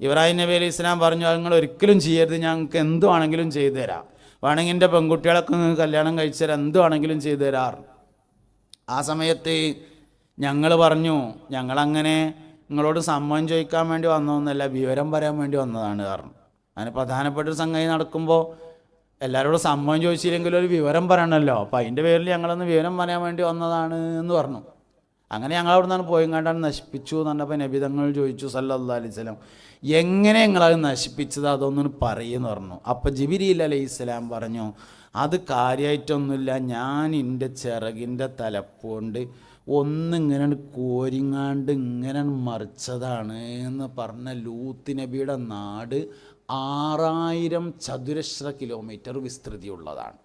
ഇബ്രാഹിം നബി അലൈഹി ഇസ്ലാം പറഞ്ഞു, അത് നിങ്ങൾ ഒരിക്കലും ചെയ്യരുത്, ഞങ്ങൾക്ക് എന്തുവാണെങ്കിലും ചെയ്തു തരാം, വേണമെങ്കിൽ എൻ്റെ പെൺകുട്ടികളൊക്കെ നിങ്ങൾക്ക് കല്യാണം കഴിച്ചു തരാം, എന്തുവാണെങ്കിലും ചെയ്തു തരാറ്. ആ സമയത്ത് ഞങ്ങൾ പറഞ്ഞു, ഞങ്ങളങ്ങനെ നിങ്ങളോട് സമ്മതം ചോദിക്കാൻ വേണ്ടി വന്നതൊന്നുമല്ല, വിവരം പറയാൻ വേണ്ടി വന്നതാണ് പറഞ്ഞു. അതിന് പ്രധാനപ്പെട്ടൊരു സംഗതി നടക്കുമ്പോൾ എല്ലാവരോടും സമ്മതം ചോദിച്ചില്ലെങ്കിലും ഒരു വിവരം പറയണമല്ലോ, അപ്പോൾ അതിൻ്റെ പേരിൽ ഞങ്ങളൊന്ന് വിവരം പറയാൻ വേണ്ടി വന്നതാണ് എന്ന് പറഞ്ഞു. അങ്ങനെ ഞങ്ങളവിടെ നിന്നാണ് പോയി കണ്ടാണ് നശിപ്പിച്ചു എന്ന് പറഞ്ഞപ്പോൾ നബി തങ്ങൾ ചോദിച്ചു സല്ലല്ലാഹു അലൈഹി വസല്ലം, എങ്ങനെ നിങ്ങളത് നശിപ്പിച്ചത് അതൊന്നും പറയുമെന്ന് പറഞ്ഞു. അപ്പോൾ ജിബ്രീൽ അലൈഹി ഇസ്ലാം പറഞ്ഞു, അത് കാര്യമായിട്ടൊന്നുമില്ല, ഞാൻ എൻ്റെ ചിറകിൻ്റെ തലപ്പുകൊണ്ട് ഒന്നിങ്ങനെ കോരിങ്ങാണ്ട് ഇങ്ങനെ മറിച്ചതാണ് എന്ന് പറഞ്ഞ ലൂത്ത് നബിയുടെ നാട് 6000 ചതുരശ്ര കിലോമീറ്റർ വിസ്തൃതിയുള്ളതാണ്.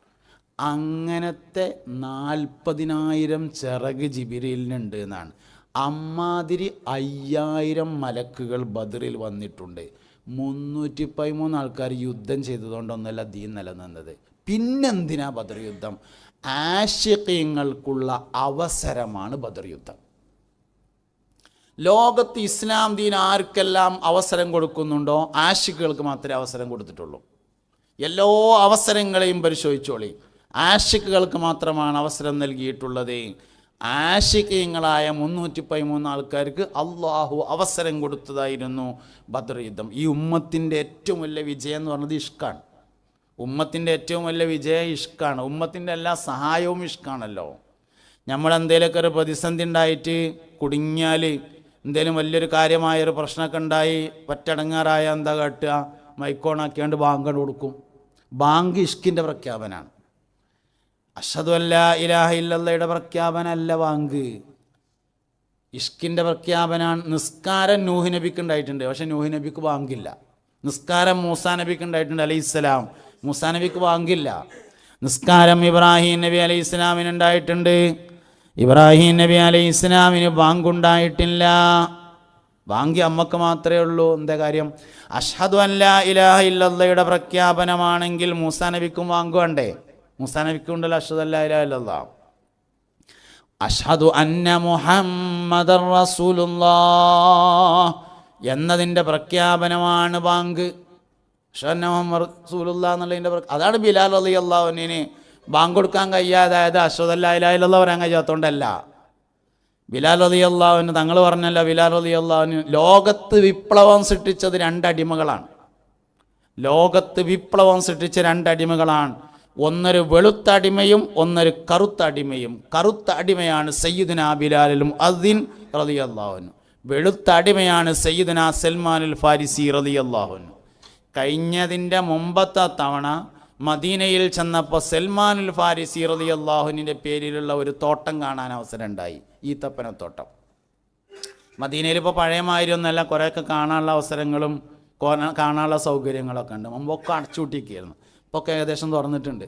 അങ്ങനത്തെ 40,000 ചിറക് ജിബ്രീലിനുണ്ട് എന്നാണ്. അമ്മാതിരി 5000 മലക്കുകൾ ബദറിൽ വന്നിട്ടുണ്ട്. 313 ആൾക്കാർ യുദ്ധം ചെയ്തതുകൊണ്ടൊന്നുമല്ല ദീൻ നിലനിന്നത്. പിന്നെന്തിനാ ബദർ യുദ്ധം? ആശിഖീങ്ങൾക്കുള്ള അവസരമാണ് ബദർ യുദ്ധം. ലോകത്ത് ഇസ്ലാം ദീൻ ആർക്കെല്ലാം അവസരം കൊടുക്കുന്നുണ്ടോ ആശിഖുകൾക്ക് മാത്രമേ അവസരം കൊടുത്തിട്ടുള്ളൂ. എല്ലാ അവസരങ്ങളെയും പരിശോധിച്ചോളി, ആശിഖുകൾക്ക് മാത്രമാണ് അവസരം നൽകിയിട്ടുള്ളത്. ആശിഖീങ്ങളായ 313 ആൾക്കാർക്ക് അള്ളാഹു അവസരം കൊടുത്തതായിരുന്നു ബദർ യുദ്ധം. ഈ ഉമ്മത്തിൻ്റെ ഏറ്റവും വലിയ വിജയം എന്ന് പറഞ്ഞത് ഇഷ്കാണ്. ഉമ്മത്തിൻ്റെ ഏറ്റവും വലിയ വിജയം ഇഷ്കാണ്. ഉമ്മത്തിൻ്റെ എല്ലാ സഹായവും ഇഷ്കാണല്ലോ. നമ്മളെന്തേലൊക്കെ ഒരു പ്രതിസന്ധി ഉണ്ടായിട്ട് കുടുങ്ങിയാൽ, എന്തേലും വലിയൊരു കാര്യമായൊരു പ്രശ്നമൊക്കെ ഉണ്ടായി പറ്റടങ്ങാറായ എന്താ കാട്ടുക? മൈക്കോണാക്കിയാണ്ട് ബാങ്ക് കൊടുക്കും. ബാങ്ക് ഇഷ്കിൻ്റെ പ്രഖ്യാപനമാണ്. അഷ്ഹദു അല്ലാ ഇലാഹ ഇല്ലല്ലാഹയുടെ പ്രഖ്യാപനമല്ല ബാങ്ക്, ഇഷ്കിൻ്റെ പ്രഖ്യാപനമാണ്. നിസ്കാരം നൂഹ് നബിക്ക് ഉണ്ടായിട്ടുണ്ട്, പക്ഷെ നൂഹ് നബിക്ക് ബാങ്കില്ല. നിസ്കാരം മൂസാ നബിക്ക് ഉണ്ടായിട്ടുണ്ട് അലൈഹിസ്സലാം, മൂസാ നബിക്ക് ബാങ്കില്ല. നിസ്കാരം ഇബ്രാഹിം നബി അലൈഹി ഇസ്ലാമിന് ഉണ്ടായിട്ടുണ്ട്, ഇബ്രാഹിം നബി അലൈഹി ഇസ്ലാമിന് ബാങ്കുണ്ടായിട്ടില്ല. ബാങ്ക് അമ്മക്ക് മാത്രമേ ഉള്ളൂ. എന്താ കാര്യം? അഷ്ഹദു അല്ലാ ഇലാഹ ഇല്ലല്ലാഹയുടെ പ്രഖ്യാപനമാണെങ്കിൽ മൂസാ നബിക്കും ബാങ്ക് വേണ്ടേ? മൂസാ നബിക്കും ഉണ്ടല്ലോ അഷ്ഹദു അല്ലാ ഇലാഹ ഇല്ലല്ലാഹ്. അഷ്ഹദു അന്ന മുഹമ്മദർ റസൂലുള്ളാഹ് എന്നതിൻ്റെ പ്രഖ്യാപനമാണ് ബാങ്ക്. അഷ്ഹദു അന്ന മുഹമ്മദ് റസൂലുള്ളാഹ് എന്നുള്ളതിൻ്റെ അതാണ് ബിലാൽ റളിയല്ലാഹു അൻഹുവിന് ബാങ്ക് കൊടുക്കാൻ കഴിയാതായത്. അഷ്ഹദു അല്ലാ ഇലാഹ ഇല്ലല്ലാഹ് പറയാൻ കഴിയാത്തതുകൊണ്ടല്ല. ബിലാൽ റളിയല്ലാഹു അൻഹു തങ്ങൾ പറഞ്ഞല്ലോ, ബിലാൽ റളിയല്ലാഹു അൻഹു ലോകത്ത് വിപ്ലവം സൃഷ്ടിച്ചത് 2 അടിമകളാണ്. ലോകത്ത് വിപ്ലവം സൃഷ്ടിച്ച 2 അടിമകളാണ്. ഒന്നൊരു വെളുത്ത അടിമയും ഒന്നൊരു കറുത്ത അടിമയും. കറുത്ത അടിമയാണ് സയ്യിദുനാ ബിലാലും അദ്ദിൻ റളിയല്ലാഹു അൻഹു. വെളുത്ത അടിമയാണ് സയ്യിദുനാ സൽമാനുൽ ഫാരിസി റളിയല്ലാഹു അൻഹു. കഴിഞ്ഞതിൻ്റെ മുമ്പത്തെ തവണ മദീനയിൽ ചെന്നപ്പോൾ സൽമാനുൽ ഫാരിസി റളിയല്ലാഹുവിൻ്റെ പേരിലുള്ള ഒരു തോട്ടം കാണാൻ അവസരം ഉണ്ടായി, ഈത്തപ്പനത്തോട്ടം. മദീനയിൽ ഇപ്പോൾ പഴയ മാതിരി ഒന്നല്ല, കുറേയൊക്കെ കാണാനുള്ള അവസരങ്ങളും കാണാനുള്ള സൗകര്യങ്ങളൊക്കെ ഉണ്ട്. മുമ്പൊക്കെ അടച്ചുകൂട്ടിയിരിക്കുകയായിരുന്നു, ഇപ്പോൾ ഒക്കെ ഏകദേശം തുറന്നിട്ടുണ്ട്.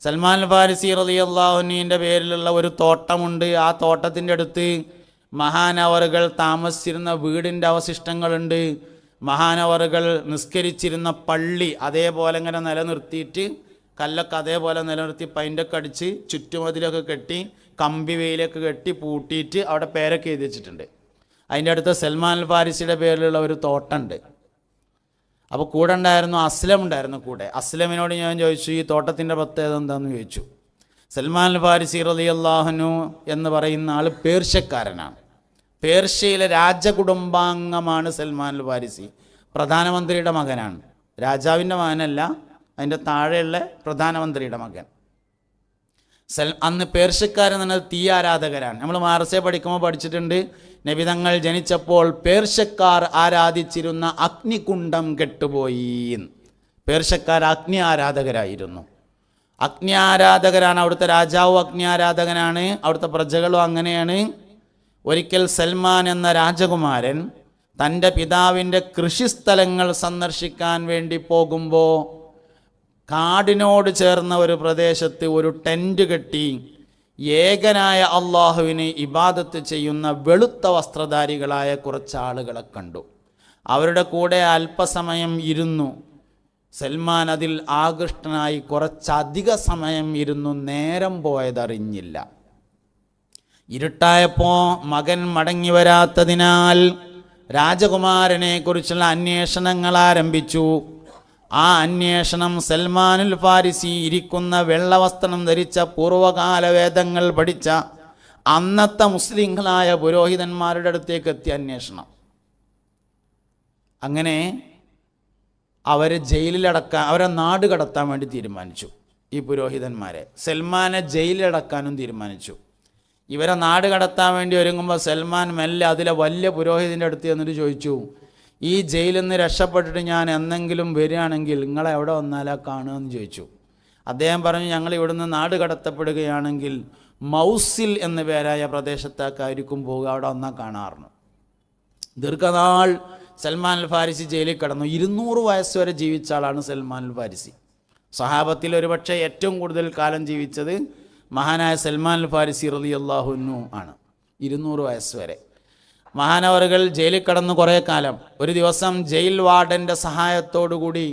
സൽമാനുൽ ഫാരിസി റളിയല്ലാഹുവിൻ്റെ പേരിലുള്ള ഒരു തോട്ടമുണ്ട്. ആ തോട്ടത്തിൻ്റെ അടുത്ത് മഹാനവറുകൾ താമസിച്ചിരുന്ന വീടിൻ്റെ അവശിഷ്ടങ്ങളുണ്ട്. മഹാനവറുകൾ നിസ്കരിച്ചിരുന്ന പള്ളി അതേപോലെ ഇങ്ങനെ നിലനിർത്തിയിട്ട്, കല്ലൊക്കെ അതേപോലെ നിലനിർത്തി പൈൻ്റൊക്കെ അടിച്ച് ചുറ്റുമതിലൊക്കെ കെട്ടി കമ്പി വെയിലൊക്കെ കെട്ടി പൂട്ടിയിട്ട് അവിടെ പേരൊക്കെ എഴുതി വെച്ചിട്ടുണ്ട്. അതിൻ്റെ അടുത്ത് സൽമാനുൽ ഫാരിസിയുടെ പേരിലുള്ള ഒരു തോട്ടമുണ്ട്. അപ്പോൾ കൂടെ ഉണ്ടായിരുന്നു അസ്ലം ഉണ്ടായിരുന്നു കൂടെ. അസ്ലമിനോട് ഞാൻ ചോദിച്ചു ഈ തോട്ടത്തിൻ്റെ പ്രത്യേകത എന്താണെന്ന് ചോദിച്ചു. സൽമാനുൽ ഫാരിസി റളിയല്ലാഹു അൻഹു എന്ന് പറയുന്ന ആൾ പേർഷ്യക്കാരനാണ്. പേർഷ്യയിലെ രാജകുടുംബാംഗമാണ് സൽമാനുൽ ഫാരിസി. പ്രധാനമന്ത്രിയുടെ മകനാണ്, രാജാവിൻ്റെ മകനല്ല, അതിൻ്റെ താഴെയുള്ള പ്രധാനമന്ത്രിയുടെ മകൻ. അന്ന് പേർഷ്യക്കാരെന്ന് പറഞ്ഞാൽ തീ ആരാധകരാണ്. നമ്മൾ മാർസെ പഠിക്കുമ്പോൾ പഠിച്ചിട്ടുണ്ട്, നബിതങ്ങൾ ജനിച്ചപ്പോൾ പേർഷ്യക്കാർ ആരാധിച്ചിരുന്ന അഗ്നികുണ്ഡം കെട്ടുപോയി. പേർഷ്യക്കാർ അഗ്നി ആരാധകരായിരുന്നു. അഗ്നി ആരാധകരാണ്. അവിടുത്തെ രാജാവും അഗ്നി ആരാധകനാണ്, അവിടുത്തെ പ്രജകളും അങ്ങനെയാണ്. ഒരിക്കൽ സൽമാൻ എന്ന രാജകുമാരൻ തൻ്റെ പിതാവിൻ്റെ കൃഷിസ്ഥലങ്ങൾ സന്ദർശിക്കാൻ വേണ്ടി പോകുമ്പോൾ കാടിനോട് ചേർന്ന ഒരു പ്രദേശത്ത് ഒരു ടെൻറ്റ് കെട്ടി ഏകനായ അള്ളാഹുവിന് ഇബാദത്ത് ചെയ്യുന്ന വെളുത്ത വസ്ത്രധാരികളായ കുറച്ച് ആളുകളെ കണ്ടു. അവരുടെ കൂടെ അല്പസമയം ഇരുന്നു. സൽമാൻ അതിൽ ആകൃഷ്ടനായി കുറച്ചധിക സമയം ഇരുന്നു. നേരം പോയതറിഞ്ഞില്ല. ഇരുട്ടായപ്പോൾ മകൻ മടങ്ങി വരാത്തതിനാൽ രാജകുമാരനെ കുറിച്ചുള്ള അന്വേഷണങ്ങൾ ആരംഭിച്ചു. ആ അന്വേഷണം സൽമാനുൽ ഫാരിസി ഇരിക്കുന്ന വെള്ളവസ്ത്രം ധരിച്ച പൂർവ്വകാല വേദങ്ങൾ പഠിച്ച അന്നത്തെ മുസ്ലിങ്ങളായ പുരോഹിതന്മാരുടെ അടുത്തേക്ക് എത്തിയ അന്വേഷണം. അങ്ങനെ അവരെ ജയിലിലടക്കാൻ, അവരെ നാട് കടത്താൻ വേണ്ടി തീരുമാനിച്ചു. ഈ പുരോഹിതന്മാരെ സൽമാനെ ജയിലിലടക്കാനും തീരുമാനിച്ചു. ഇവരെ നാട് കടത്താൻ വേണ്ടി ഒരുങ്ങുമ്പോൾ സൽമാൻ മെല്ലെ അതിലെ വലിയ പുരോഹിതൻ്റെ അടുത്ത് എന്നിട്ട് ചോദിച്ചു, ഈ ജയിലിൽ നിന്ന് രക്ഷപ്പെട്ടിട്ട് ഞാൻ എന്തെങ്കിലും വരികയാണെങ്കിൽ നിങ്ങളെ എവിടെ വന്നാലാ കാണുമെന്ന് ചോദിച്ചു. അദ്ദേഹം പറഞ്ഞു, ഞങ്ങൾ ഇവിടുന്ന് നാട് കടത്തപ്പെടുകയാണെങ്കിൽ മൗസിൽ എന്ന പേരായ പ്രദേശത്തേക്കായിരിക്കും പോവുക, അവിടെ വന്നാൽ കാണാറുണ്ട്. ദീർഘനാൾ സൽമാനുൽ ഫാരിസി ജയിലിൽ കിടന്നു. 200 വയസ്സ് വരെ ജീവിച്ച ആളാണ് സൽമാനുൽ ഫാരിസി. സഹാബത്തിൽ ഒരുപക്ഷെ ഏറ്റവും കൂടുതൽ കാലം ജീവിച്ചത് മഹാനായ സൽമാനുൽ ഫാരിസി റളിയല്ലാഹു അൻഹു ആണ്. 200 വയസ്സ് വരെ മഹാനവറുകൾ ജയിലിൽ കിടന്നു കുറേ കാലം. ഒരു ദിവസം ജയിൽ വാർഡൻ്റെ സഹായത്തോടുകൂടി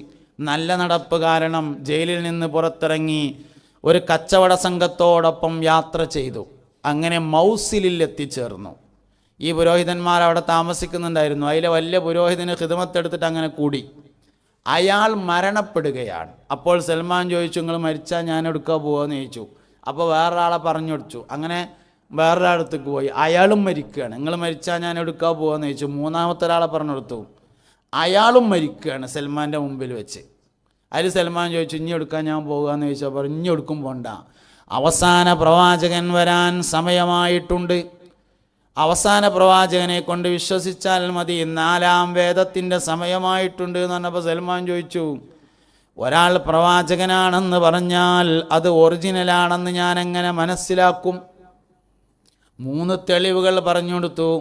നല്ല നടപ്പ് കാരണം ജയിലിൽ നിന്ന് പുറത്തിറങ്ങി ഒരു കച്ചവട സംഘത്തോടൊപ്പം യാത്ര ചെയ്തു. അങ്ങനെ മൗസിലിൽ എത്തിച്ചേർന്നു. ഈ പുരോഹിതന്മാർ അവിടെ താമസിക്കുന്നുണ്ടായിരുന്നു. അതിലെ വലിയ പുരോഹിതന് ഖിദ്മത്തെടുത്തിട്ട് അങ്ങനെ കൂടി. അയാൾ മരണപ്പെടുകയാണ്. അപ്പോൾ സൽമാൻ ചോദിച്ചു, നിങ്ങൾ മരിച്ചാൽ ഞാൻ എടുക്കാൻ പോവാന്ന് ചോദിച്ചു. അപ്പോൾ വേറൊരാളെ പറഞ്ഞു കൊടുത്തു. അങ്ങനെ വേറൊരാളടുത്തേക്ക് പോയി, അയാളും മരിക്കുകയാണ്. നിങ്ങൾ മരിച്ചാൽ ഞാൻ എടുക്കാൻ പോവാന്ന് ചോദിച്ചു. മൂന്നാമത്തെ ഒരാളെ പറഞ്ഞു കൊടുത്തു, അയാളും മരിക്കുകയാണ് സൽമാൻ്റെ മുമ്പിൽ വെച്ച്. അതിൽ സൽമാൻ ചോദിച്ചു, ഇനി എടുക്കാൻ ഞാൻ പോകുകയെന്ന് ചോദിച്ചാൽ പറഞ്ഞു, ഇനി എടുക്കും പോണ്ട, അവസാന പ്രവാചകൻ വരാൻ സമയമായിട്ടുണ്ട്. അവസാന പ്രവാചകനെ കൊണ്ട് വിശ്വസിച്ചാൽ മതി, 4-ാം വേദത്തിൻ്റെ സമയമായിട്ടുണ്ട് എന്ന് പറഞ്ഞപ്പോൾ സൽമാൻ ചോദിച്ചു, ഒരാൾ പ്രവാചകനാണെന്ന് പറഞ്ഞാൽ അത് ഒറിജിനലാണെന്ന് ഞാൻ എങ്ങനെ മനസ്സിലാക്കും? 3 തെളിവുകൾ പറഞ്ഞു കൊടുത്തു.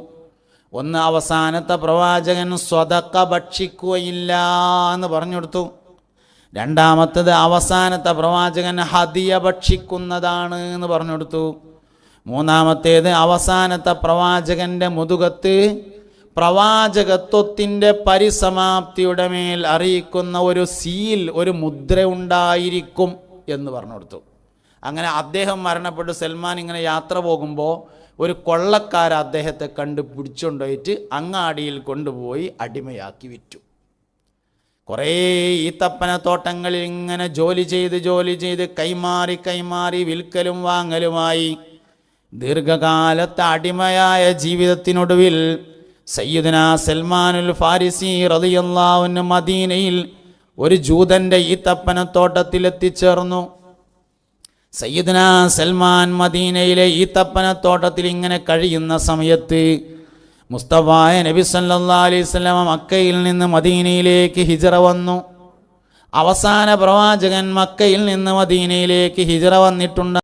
ഒന്ന്, അവസാനത്തെ പ്രവാചകൻ സ്വതക്ക ഭക്ഷിക്കുകയില്ല എന്ന് പറഞ്ഞു കൊടുത്തു. രണ്ടാമത്തത്, അവസാനത്തെ പ്രവാചകൻ ഹദിയ ഭക്ഷിക്കുന്നതാണ് എന്ന് പറഞ്ഞു കൊടുത്തു. മൂന്നാമത്തേത്, അവസാനത്തെ പ്രവാചകൻ്റെ മുതുകത്ത് പ്രവാചകത്വത്തിൻ്റെ പരിസമാപ്തിയുടെ മേൽ അറിയിക്കുന്ന ഒരു സീൽ, ഒരു മുദ്ര ഉണ്ടായിരിക്കും എന്ന് പറഞ്ഞു കൊടുത്തു. അങ്ങനെ അദ്ദേഹം മരണപ്പെട്ടു. സൽമാൻ ഇങ്ങനെ യാത്ര പോകുമ്പോൾ ഒരു കൊള്ളക്കാർ അദ്ദേഹത്തെ കണ്ട് പിടിച്ചുകൊണ്ടുപോയിട്ട് അങ്ങാടിയിൽ കൊണ്ടുപോയി അടിമയാക്കി വിറ്റു. കുറേ ഈത്തപ്പനത്തോട്ടങ്ങളിൽ ഇങ്ങനെ ജോലി ചെയ്ത് കൈമാറി വിൽക്കലും വാങ്ങലുമായി ദീർഘകാലത്തെ അടിമയായ ജീവിതത്തിനൊടുവിൽ സയ്യിദുനാ സൽമാനുൽ ഫാരിസി റളിയല്ലാഹു അൻഹു മദീനയിൽ ഒരു ജൂതൻ്റെ ഈത്തപ്പനത്തോട്ടത്തിൽ എത്തിച്ചേർന്നു. സയ്യിദുനാ സൽമാൻ മദീനയിലെ ഈത്തപ്പനത്തോട്ടത്തിൽ ഇങ്ങനെ കഴിയുന്ന സമയത്ത് മുസ്തഫായ നബി സല്ലല്ലാഹു അലൈഹി വസല്ലമ മക്കയിൽ നിന്ന് മദീനയിലേക്ക് ഹിജ്റ വന്നു. അവസാന പ്രവാചകൻ മക്കയിൽ നിന്ന് മദീനയിലേക്ക് ഹിജ്റ വന്നിട്ടുണ്ട്.